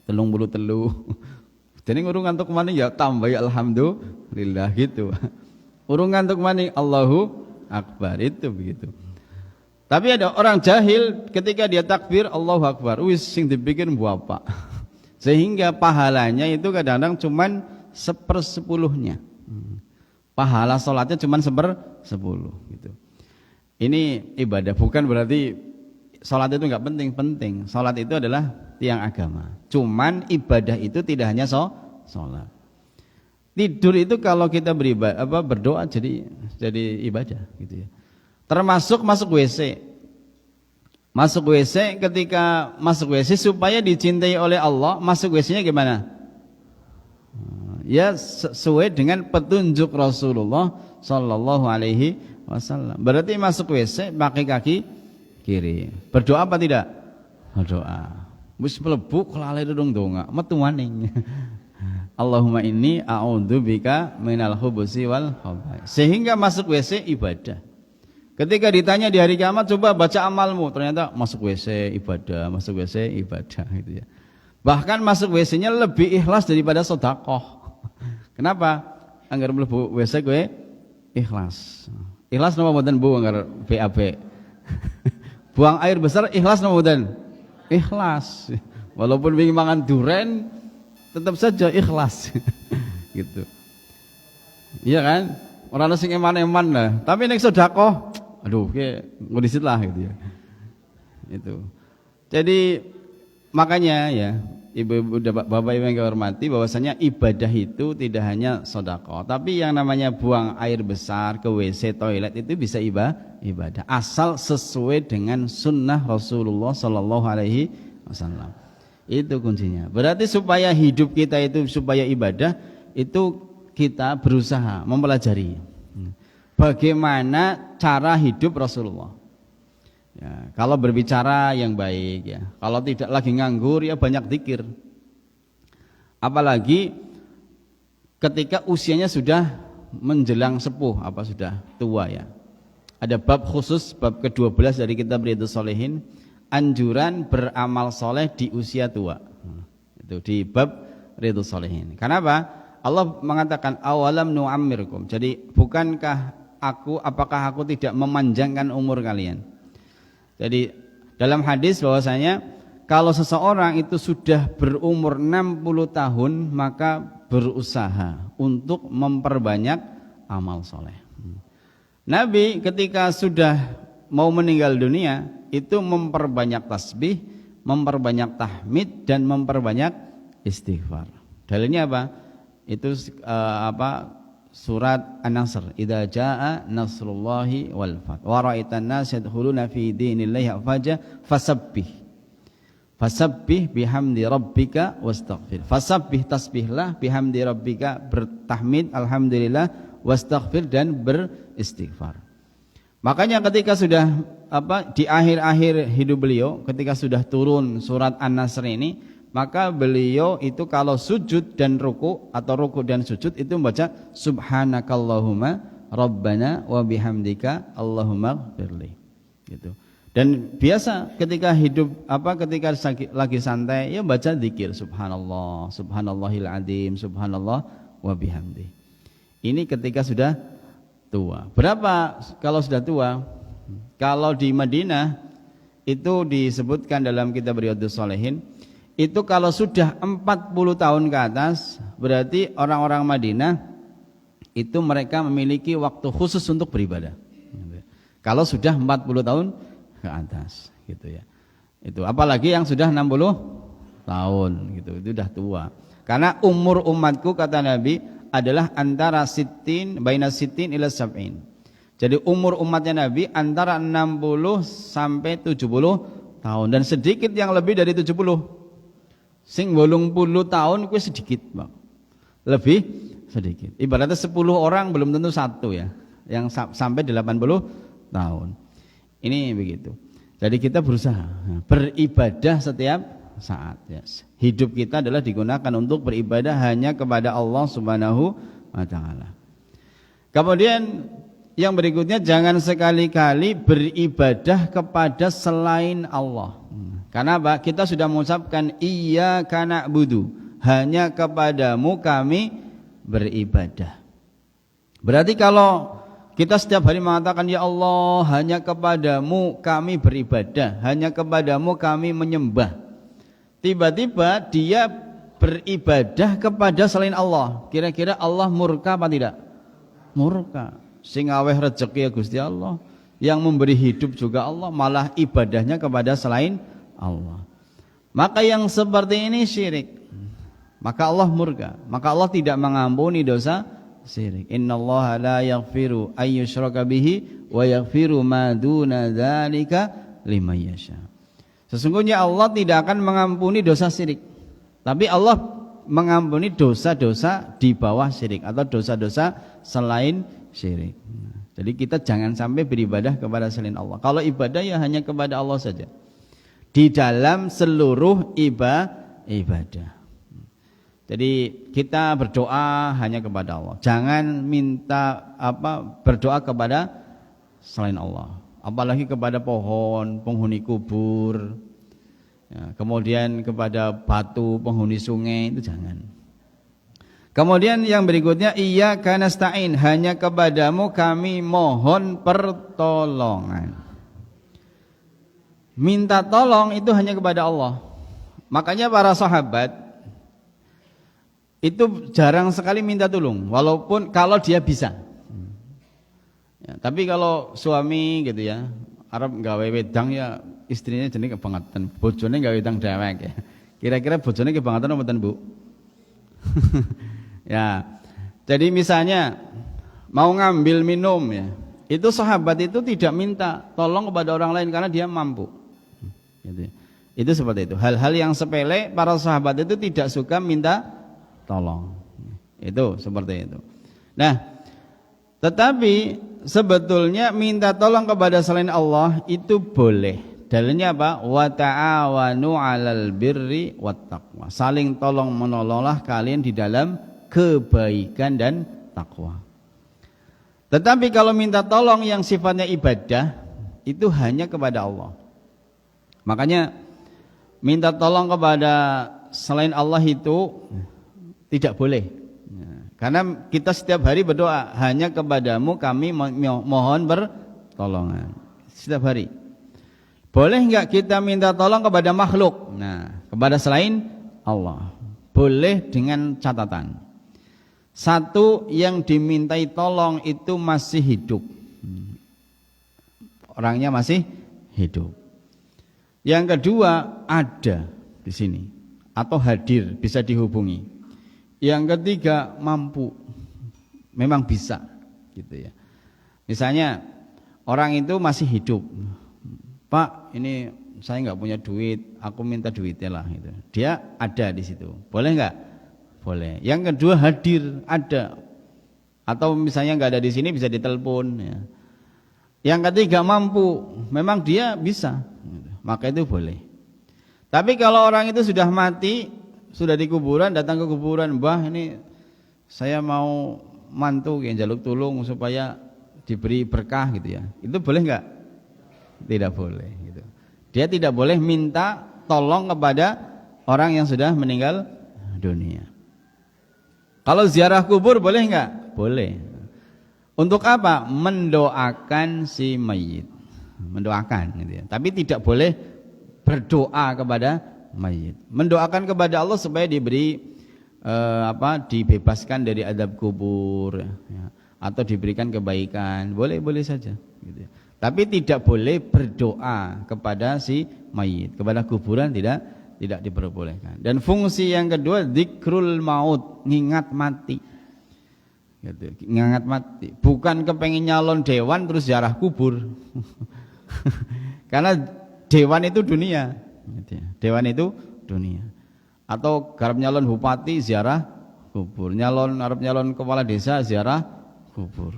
33. Jadi ngurung ngantuk maning ya tambah ya alhamdulillah gitu. Urung ngantuk maning Allahu Akbar, itu begitu. Tapi ada orang jahil ketika dia takbir Allahu Akbar, wis sing dibikin apa? Sehingga pahalanya itu kadang-kadang cuman 1/10-nya. Pahala sholatnya cuman 1/10 gitu. Ini ibadah, bukan berarti sholat itu enggak penting. Sholat itu adalah tiang agama. Cuman ibadah itu tidak hanya sholat. Tidur itu kalau kita berdoa jadi ibadah gitu ya. Termasuk masuk WC. Masuk WC, ketika masuk WC supaya dicintai oleh Allah, masuk WC-nya gimana? Ya sesuai dengan petunjuk Rasulullah sallallahu alaihi wasallam. Berarti masuk WC pakai kaki kiri. Berdoa apa tidak? Berdoa. Wis mlebu kelale dong donga, metu maning. Allahumma inni a'udzubika minal khubusi wal khaba'is. Sehingga masuk WC ibadah. Ketika ditanya di hari kiamat, coba baca amalmu, ternyata masuk WC ibadah, masuk WC ibadah gitu ya. Bahkan masuk WC-nya lebih ikhlas daripada sedekah. Kenapa? Anggar mlebu WC kowe ikhlas. Ikhlas napa mboten Bu anggar BAB? Buang air besar ikhlas napa mboten? Ikhlas. Walaupun wingi mangan duren tetap saja ikhlas. Gitu. Iya kan? Orang sing eman-eman lah, tapi nek sedekah aduh ke ngodisit lah gitu ya. Itu. Jadi makanya ya ibu-ibu bapak ibu yang kehormati, bahwasanya ibadah itu tidak hanya sedekah, tapi yang namanya buang air besar ke WC toilet itu bisa ibadah asal sesuai dengan sunnah Rasulullah sallallahu alaihi wasallam. Itu kuncinya. Berarti supaya hidup kita itu supaya ibadah itu kita berusaha mempelajari bagaimana cara hidup Rasulullah. Ya, kalau berbicara yang baik ya, kalau tidak lagi nganggur ya banyak zikir. Apalagi ketika usianya sudah menjelang sepuh, sudah tua ya. Ada bab khusus, bab ke-12 dari kitab Riyadhus Shalihin, anjuran beramal soleh di usia tua. Itu di bab Riyadhus Shalihin. Kenapa? Allah mengatakan awalam nu'ammirkum. Jadi apakah aku tidak memanjangkan umur kalian? Jadi dalam hadis bahwasanya kalau seseorang itu sudah berumur 60 tahun maka berusaha untuk memperbanyak amal soleh. Nabi ketika sudah mau meninggal dunia itu memperbanyak tasbih, memperbanyak tahmid dan memperbanyak istighfar. Dalilnya apa? Itu surat An-Nasr, idza jaa nasrullahi wal fath wa ra'aitan nas yadkhuluna fi dinillahi afwaja fasabbih bihamdi rabbika wastaghfir. Fasabbih, tasbihlah, bihamdi rabbika, bertahmid alhamdulillah, wastaghfir dan beristighfar. Makanya ketika sudah di akhir-akhir hidup beliau, ketika sudah turun surat An-Nasr ini, maka beliau itu kalau sujud dan ruku atau ruku dan sujud itu membaca subhanakallahumma rabbana wa bihamdika allahumma ighfirli gitu. Dan biasa ketika hidup ketika lagi santai ya baca zikir subhanallah, subhanallahil azim, subhanallah wa bihamdi. Ini ketika sudah tua. Berapa kalau sudah tua? Kalau di Madinah itu disebutkan dalam kitab Riyadhus Shalihin, itu kalau sudah 40 tahun ke atas berarti orang-orang Madinah itu mereka memiliki waktu khusus untuk beribadah. Kalau sudah 40 tahun ke atas gitu ya. Itu apalagi yang sudah 60 tahun gitu, itu sudah tua. Karena umur umatku kata Nabi adalah antara baina sittin ila sab'in. Jadi umur umatnya Nabi antara 60 sampai 70 tahun dan sedikit yang lebih dari 70. Sing 80 tahun kuwi sedikit, Pak. Lebih sedikit. Ibaratnya 10 orang belum tentu satu ya, yang sampai 80 tahun. Ini begitu. Jadi kita berusaha beribadah setiap saat ya. Hidup kita adalah digunakan untuk beribadah hanya kepada Allah Subhanahu wa taala. Kemudian yang berikutnya, jangan sekali-kali beribadah kepada selain Allah. Karena apa? Kita sudah mengucapkan iyyaka na'budu, hanya kepadamu kami beribadah. Berarti kalau kita setiap hari mengatakan ya Allah, hanya kepadamu kami beribadah, hanya kepadamu kami menyembah, tiba-tiba dia beribadah kepada selain Allah, kira-kira Allah murka apa tidak? Murka. Sing aweh rezeki ya Gusti Allah, yang memberi hidup juga Allah, malah ibadahnya kepada selain Allah. Maka yang seperti ini syirik, maka Allah murka, maka Allah tidak mengampuni dosa syirik. Innallaha la yaghfiru ay yushraka bihi wa yaghfiru ma duna dzalika liman yasha. Sesungguhnya Allah tidak akan mengampuni dosa syirik, tapi Allah mengampuni dosa-dosa di bawah syirik atau dosa-dosa selain syirik. Jadi kita jangan sampai beribadah kepada selain Allah. Kalau ibadah ya hanya kepada Allah saja, di dalam seluruh ibadah. Jadi kita berdoa hanya kepada Allah. Jangan minta berdoa kepada selain Allah. Apalagi kepada pohon, penghuni kubur, ya, kemudian kepada batu, penghuni sungai, itu jangan. Kemudian yang berikutnya, iyyaka nasta'in, hanya kepadamu kami mohon pertolongan. Minta tolong itu hanya kepada Allah. Makanya para sahabat itu jarang sekali minta tolong, walaupun kalau dia bisa. Ya, tapi kalau suami gitu ya, Arab gawe wedang ya istrinya jenis kebangetan, bojone gawe wedang dewek ya. Kira-kira bojone kebangetan apa mboten, Bu? Ya. Jadi misalnya mau ngambil minum ya, itu sahabat itu tidak minta tolong kepada orang lain karena dia mampu. Gitu. Itu seperti itu. Hal-hal yang sepele para sahabat itu tidak suka minta tolong. Itu seperti itu. Nah, tetapi sebetulnya minta tolong kepada selain Allah itu boleh. Dalilnya apa? Wa ta'awanu 'alal birri wat taqwa. Saling tolong menolonglah kalian di dalam kebaikan dan takwa. Tetapi kalau minta tolong yang sifatnya ibadah itu hanya kepada Allah. Makanya minta tolong kepada selain Allah itu tidak boleh. Karena kita setiap hari berdoa hanya kepadamu kami mohon pertolongan. Setiap hari. Boleh enggak kita minta tolong kepada makhluk? Nah, kepada selain Allah. Boleh dengan catatan. Satu, yang dimintai tolong itu masih hidup. Orangnya masih hidup. Yang kedua, ada di sini atau hadir, bisa dihubungi. Yang ketiga, mampu. Memang bisa gitu ya. Misalnya orang itu masih hidup. Pak, ini saya enggak punya duit, aku minta duitnya lah gitu. Dia ada di situ. Boleh enggak? Boleh. Yang kedua, hadir, ada. Atau misalnya enggak ada di sini, bisa ditelepon ya. Yang ketiga, mampu. Memang dia bisa. Maka itu boleh. Tapi kalau orang itu sudah mati, sudah di kuburan, datang ke kuburan, Mbah ini saya mau mantu yang jaluk tulung supaya diberi berkah gitu ya. Itu boleh enggak? Tidak boleh gitu. Dia tidak boleh minta tolong kepada orang yang sudah meninggal dunia. Kalau ziarah kubur boleh enggak? Boleh. Untuk apa? Mendoakan si mayit. Mendoakan gitu ya. Tapi tidak boleh berdoa kepada mayit. Mendoakan kepada Allah supaya diberi dibebaskan dari adab kubur ya, atau diberikan kebaikan. Boleh saja gitu ya. Tapi tidak boleh berdoa kepada si mayit, kepada kuburan tidak diperbolehkan. Dan fungsi yang kedua, dzikrul maut, ngingat mati. Gitu, ngingat mati. Bukan kepengen nyalon dewan terus ziarah kubur. Karena dewan itu dunia. Gitu ya. Dewan itu dunia. Atau garap nyalon bupati ziarah kubur, arep nyalon kepala desa ziarah kubur.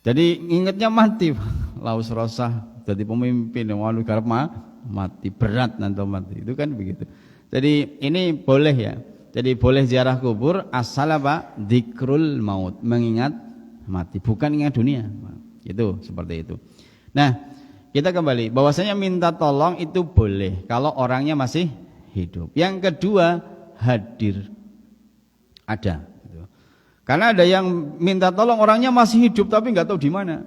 Jadi ingatnya mati, laus rosah jadi pemimpin yang walu garap mati, berat nanti mati, itu kan begitu. Jadi ini boleh ya. Jadi boleh ziarah kubur asal apa? Dzikrul maut, mengingat mati, bukan ingat dunia. Itu seperti itu. Nah, kita kembali bahwasanya minta tolong itu boleh kalau orangnya masih hidup. Yang kedua, hadir. Ada. Karena ada yang minta tolong orangnya masih hidup tapi nggak tahu di mana.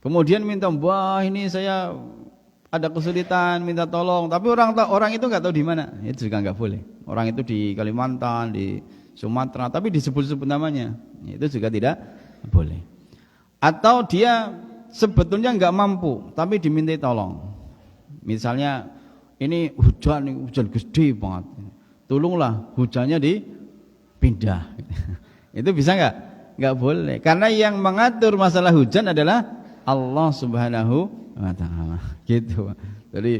Kemudian minta, wah ini saya ada kesulitan, minta tolong, tapi orang itu nggak tahu di mana. Itu juga nggak boleh. Orang itu di Kalimantan, di Sumatera, tapi disebut-sebut namanya. Itu juga tidak boleh. Atau dia sebetulnya nggak mampu, tapi dimintai tolong. Misalnya ini hujan gede banget, tolonglah hujannya dipindah. Itu bisa nggak? Nggak boleh, karena yang mengatur masalah hujan adalah Allah Subhanahu wa Ta'ala. Gitu. Jadi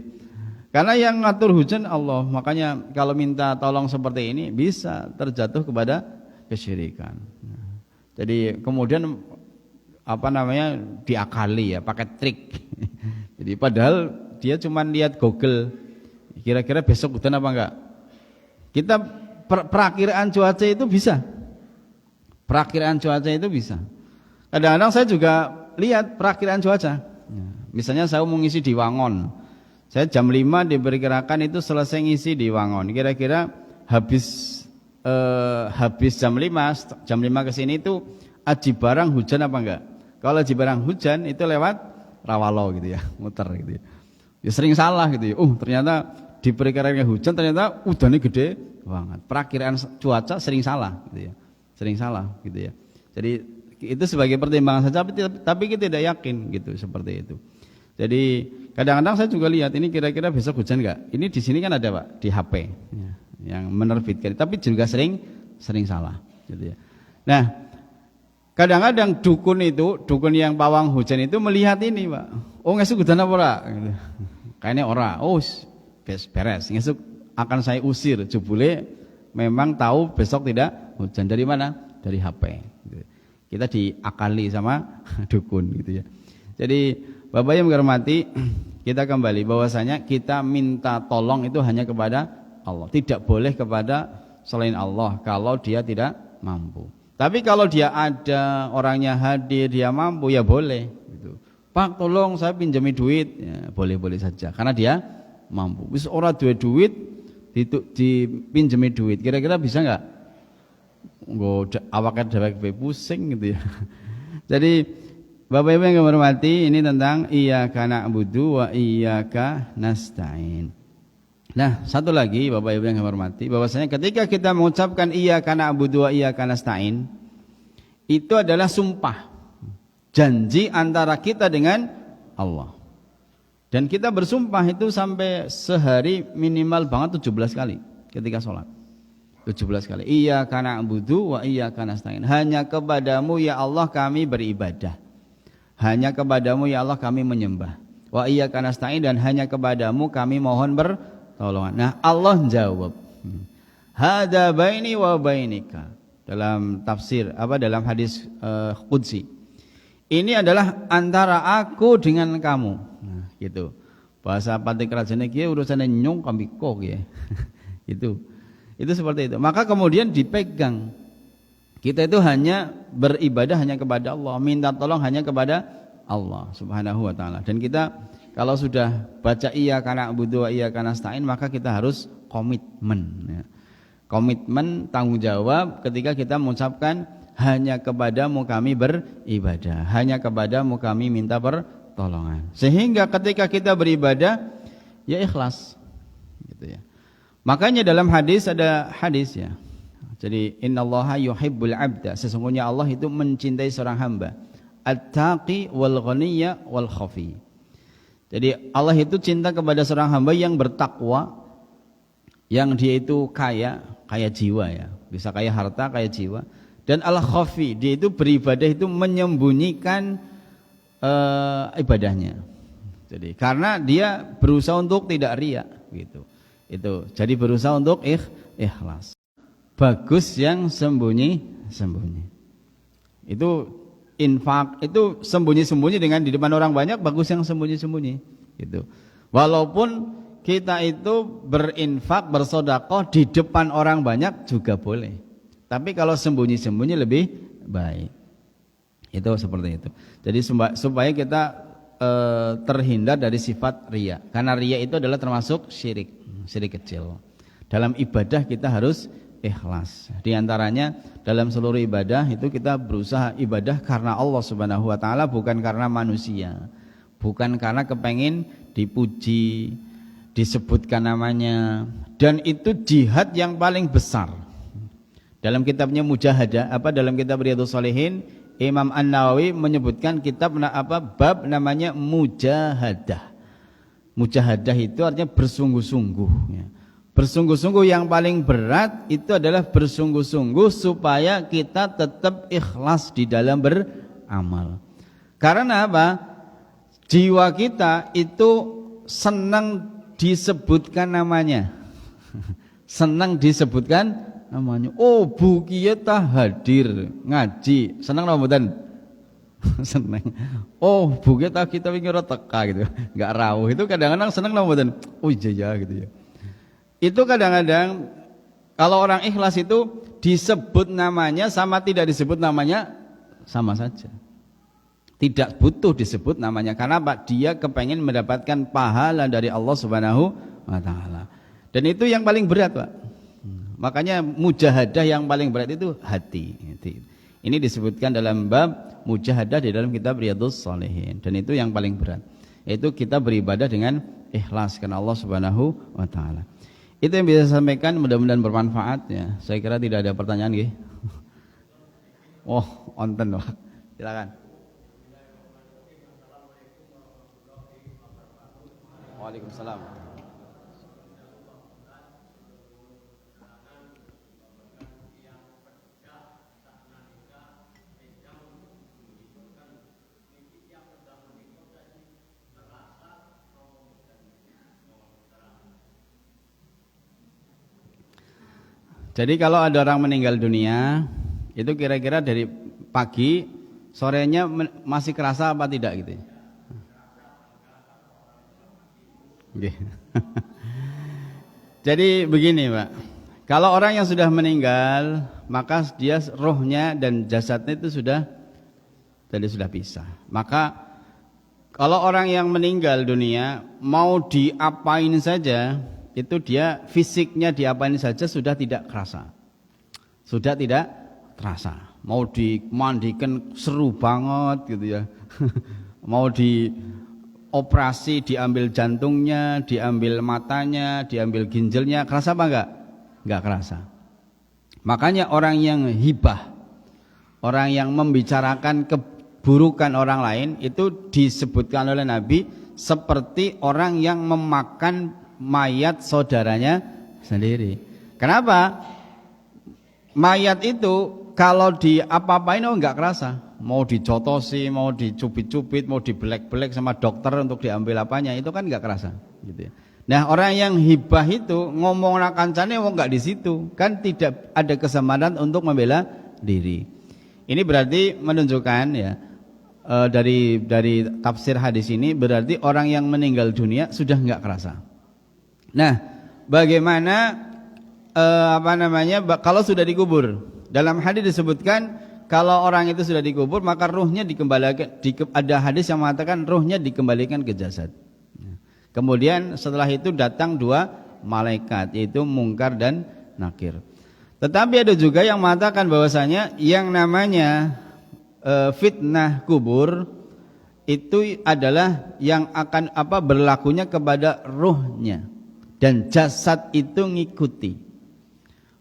karena yang ngatur hujan Allah, makanya kalau minta tolong seperti ini bisa terjatuh kepada kesyirikan. Jadi kemudian diakali ya, pakai trik. Jadi padahal dia cuma lihat Google, kira-kira besok hujan apa enggak. Kita perakiraan cuaca itu bisa. Perakiraan cuaca itu bisa. Kadang-kadang saya juga lihat perakiraan cuaca. Misalnya saya mau ngisi di Wangon. Saya jam 5 diperkirakan itu selesai ngisi di Wangon. Kira-kira habis jam 5 ke sini itu Aji Barang hujan apa enggak? Kalau Aji Barang hujan itu lewat Rawalo gitu ya, muter gitu ya. Ya sering salah gitu ya. Ternyata diperkirakan hujan, ternyata udannya gede banget. Perakiraan cuaca sering salah gitu ya. Sering salah gitu ya. Jadi itu sebagai pertimbangan saja, tapi kita tidak yakin gitu, seperti itu. Jadi kadang-kadang saya juga lihat ini kira-kira besok hujan enggak? Ini di sini kan ada Pak, di HP ya, yang menerbitkan, tapi juga sering salah gitu ya. Nah, kadang-kadang dukun yang pawang hujan itu melihat ini Pak. Ngesuk hujan apa ora? Gitu. Kayaknya ora. Beres. Ngesuk akan saya usir. Jebule memang tahu besok tidak hujan. Dari mana? Dari HP. Gitu. Kita diakali sama dukun gitu ya. Jadi Bapak yang menghormati, kita kembali bahwasanya kita minta tolong itu hanya kepada Allah. Tidak boleh kepada selain Allah kalau dia tidak mampu. Tapi kalau dia ada, orangnya hadir, dia mampu, ya boleh gitu. Pak tolong saya pinjami duit, ya, boleh-boleh saja karena dia mampu. Wis ora duwe duit dipinjami duit, kira-kira bisa enggak? Awaknya dheweke pusing gitu ya. Jadi Bapak Ibu yang hormati, ini tentang iyyaka na'budu wa iyyaka nasta'in. Nah, satu lagi Bapak Ibu yang hormati, bahwasanya ketika kita mengucapkan iyyaka na'budu wa iyyaka nasta'in, itu adalah sumpah, janji antara kita dengan Allah. Dan kita bersumpah itu sampai sehari minimal banget 17 kali ketika sholat. 17 kali. Iyyaka na'budu wa iyyaka nasta'in. Hanya kepadamu ya Allah kami beribadah. Hanya kepadamu ya Allah kami menyembah. Wa iyyaka nasta'in, dan hanya kepadamu kami mohon pertolongan. Nah, Allah jawab. Hada baini wa bainika. Dalam tafsir dalam hadis qudsi. Ini adalah antara aku dengan kamu. Nah, gitu. Bahasa Pantai Kerajaan iki urusane nyung kambiko ya. Itu seperti itu. Maka kemudian dipegang. Kita itu hanya beribadah hanya kepada Allah, minta tolong hanya kepada Allah Subhanahu wa Ta'ala. Dan kita kalau sudah baca iyyaka na'budu wa iyyaka nasta'in, maka kita harus komitmen ya. Komitmen, tanggung jawab ketika kita mengucapkan hanya kepadamu kami beribadah, hanya kepadamu kami minta pertolongan. Sehingga ketika kita beribadah ya ikhlas gitu ya. Makanya dalam hadis ada hadis ya. Jadi innallaha yuhibbul 'abda, sesungguhnya Allah itu mencintai seorang hamba, at-taqi wal ghaniyya wal khafi. Jadi Allah itu cinta kepada seorang hamba yang bertakwa, yang dia itu kaya jiwa ya, bisa kaya harta, kaya jiwa. Dan al-khafi, dia itu beribadah itu menyembunyikan ibadahnya. Jadi karena dia berusaha untuk tidak riya gitu. Itu. Jadi berusaha untuk ikhlas. Bagus yang sembunyi-sembunyi. Itu infak, itu sembunyi-sembunyi dengan di depan orang banyak, bagus yang sembunyi-sembunyi. Gitu. Walaupun kita itu berinfak, bersedekah di depan orang banyak juga boleh. Tapi kalau sembunyi-sembunyi lebih baik. Itu seperti itu. Jadi supaya kita terhindar dari sifat riya. Karena riya itu adalah termasuk syirik kecil. Dalam ibadah kita harus ikhlas. Di antaranya dalam seluruh ibadah itu kita berusaha ibadah karena Allah Subhanahu wa taala, bukan karena manusia. Bukan karena kepengin dipuji, disebutkan namanya, dan itu jihad yang paling besar. Dalam kitabnya Mujahadah, dalam kitab Riyadhus Shalihin, Imam An-Nawawi menyebutkan bab namanya mujahadah. Mujahadah itu artinya bersungguh-sungguh, ya. Bersungguh-sungguh yang paling berat itu adalah bersungguh-sungguh supaya kita tetap ikhlas di dalam beramal. Karena apa? Jiwa kita itu senang disebutkan namanya. Senang disebutkan namanya. Oh, Bu Kiye tah hadir ngaji. Senang napa mboten? Senang. Oh, Bu Kiye tah kita wingi ora teka gitu. Enggak rawuh. Itu kadang-kadang senang napa mboten? Oh iya gitu ya. Itu kadang-kadang kalau orang ikhlas itu disebut namanya sama tidak disebut namanya sama saja. Tidak butuh disebut namanya. Karena Pak, dia kepengen mendapatkan pahala dari Allah Subhanahu wa taala. Dan itu yang paling berat, Pak. Makanya mujahadah yang paling berat itu hati. Ini disebutkan dalam bab mujahadah di dalam kitab Riyadhus Shalihin. Dan itu yang paling berat. Yaitu kita beribadah dengan ikhlas karena Allah Subhanahu wa taala. Itu yang bisa saya sampaikan, mudah-mudahan bermanfaat ya. Saya kira tidak ada pertanyaan nggih. Oh, onten, Pak. Silakan. Waalaikumsalam. Jadi kalau ada orang meninggal dunia, itu kira-kira dari pagi, sorenya masih kerasa apa tidak gitu? Jadi begini, Pak. Kalau orang yang sudah meninggal, maka dia rohnya dan jasadnya itu sudah pisah. Maka kalau orang yang meninggal dunia mau diapain saja, itu dia fisiknya diapain saja sudah tidak kerasa. Sudah tidak terasa. Mau dimandikan seru banget gitu ya. Mau operasi, diambil jantungnya, diambil matanya, diambil ginjalnya, kerasa apa enggak? Enggak kerasa. Makanya orang yang hibah, orang yang membicarakan keburukan orang lain itu disebutkan oleh Nabi seperti orang yang memakan mayat saudaranya sendiri. Kenapa? Mayat itu kalau apa-apain enggak kerasa. Mau dicotosi, mau dicubit-cubit, mau dibelek-belek sama dokter untuk diambil apanya, itu kan nggak kerasa gitu ya. Nah, orang yang hibah itu ngomong kancane wong nggak di situ, kan tidak ada kesempatan untuk membela diri. Ini berarti menunjukkan ya, dari tafsir hadis ini berarti orang yang meninggal dunia sudah nggak kerasa. Nah, bagaimana kalau sudah dikubur? Dalam hadis disebutkan kalau orang itu sudah dikubur maka ruhnya dikembalikan. Ada hadis yang mengatakan ruhnya dikembalikan ke jasad. Kemudian setelah itu datang dua malaikat, yaitu Mungkar dan Nakir. Tetapi ada juga yang mengatakan bahwasanya yang namanya fitnah kubur itu adalah yang akan berlakunya kepada ruhnya, dan jasad itu ngikuti.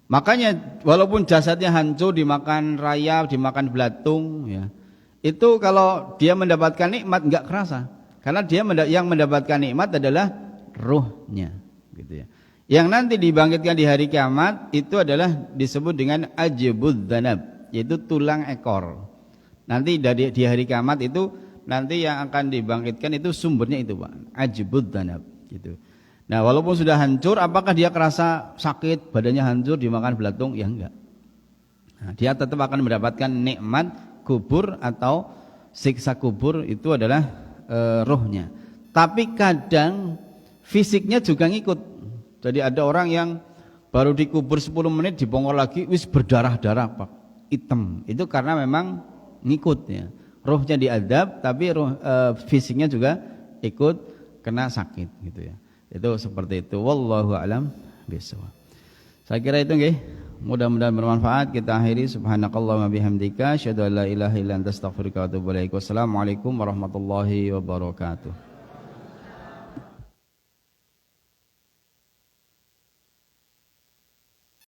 Makanya walaupun jasadnya hancur, dimakan rayap, dimakan belatung ya, itu kalau dia mendapatkan nikmat enggak kerasa. Karena dia yang mendapatkan nikmat adalah ruhnya gitu ya. Yang nanti dibangkitkan di hari kiamat itu adalah disebut dengan ajbud dzanab, yaitu tulang ekor. Nanti di hari kiamat itu nanti yang akan dibangkitkan itu sumbernya itu, Pak, ajbud dzanab gitu. Nah, walaupun sudah hancur, apakah dia kerasa sakit, badannya hancur dimakan belatung? Ya enggak. Nah, dia tetap akan mendapatkan nikmat kubur atau siksa kubur, itu adalah rohnya. Tapi kadang fisiknya juga ngikut. Jadi ada orang yang baru dikubur 10 menit dibongkar lagi, wis berdarah-darah, Pak, hitam. Itu karena memang ngikut ya. Rohnya diadab, tapi fisiknya juga ikut kena sakit gitu ya. Itu seperti itu. Wallahu a'lam bishawab. Saya kira itu nggih. Mudah-mudahan bermanfaat. Kita akhiri subhanakallahumma bihamdika asyhadu an la ilaha illa anta astaghfiruka wa atubu ilaik. Wassalamualaikum warahmatullahi wabarakatuh.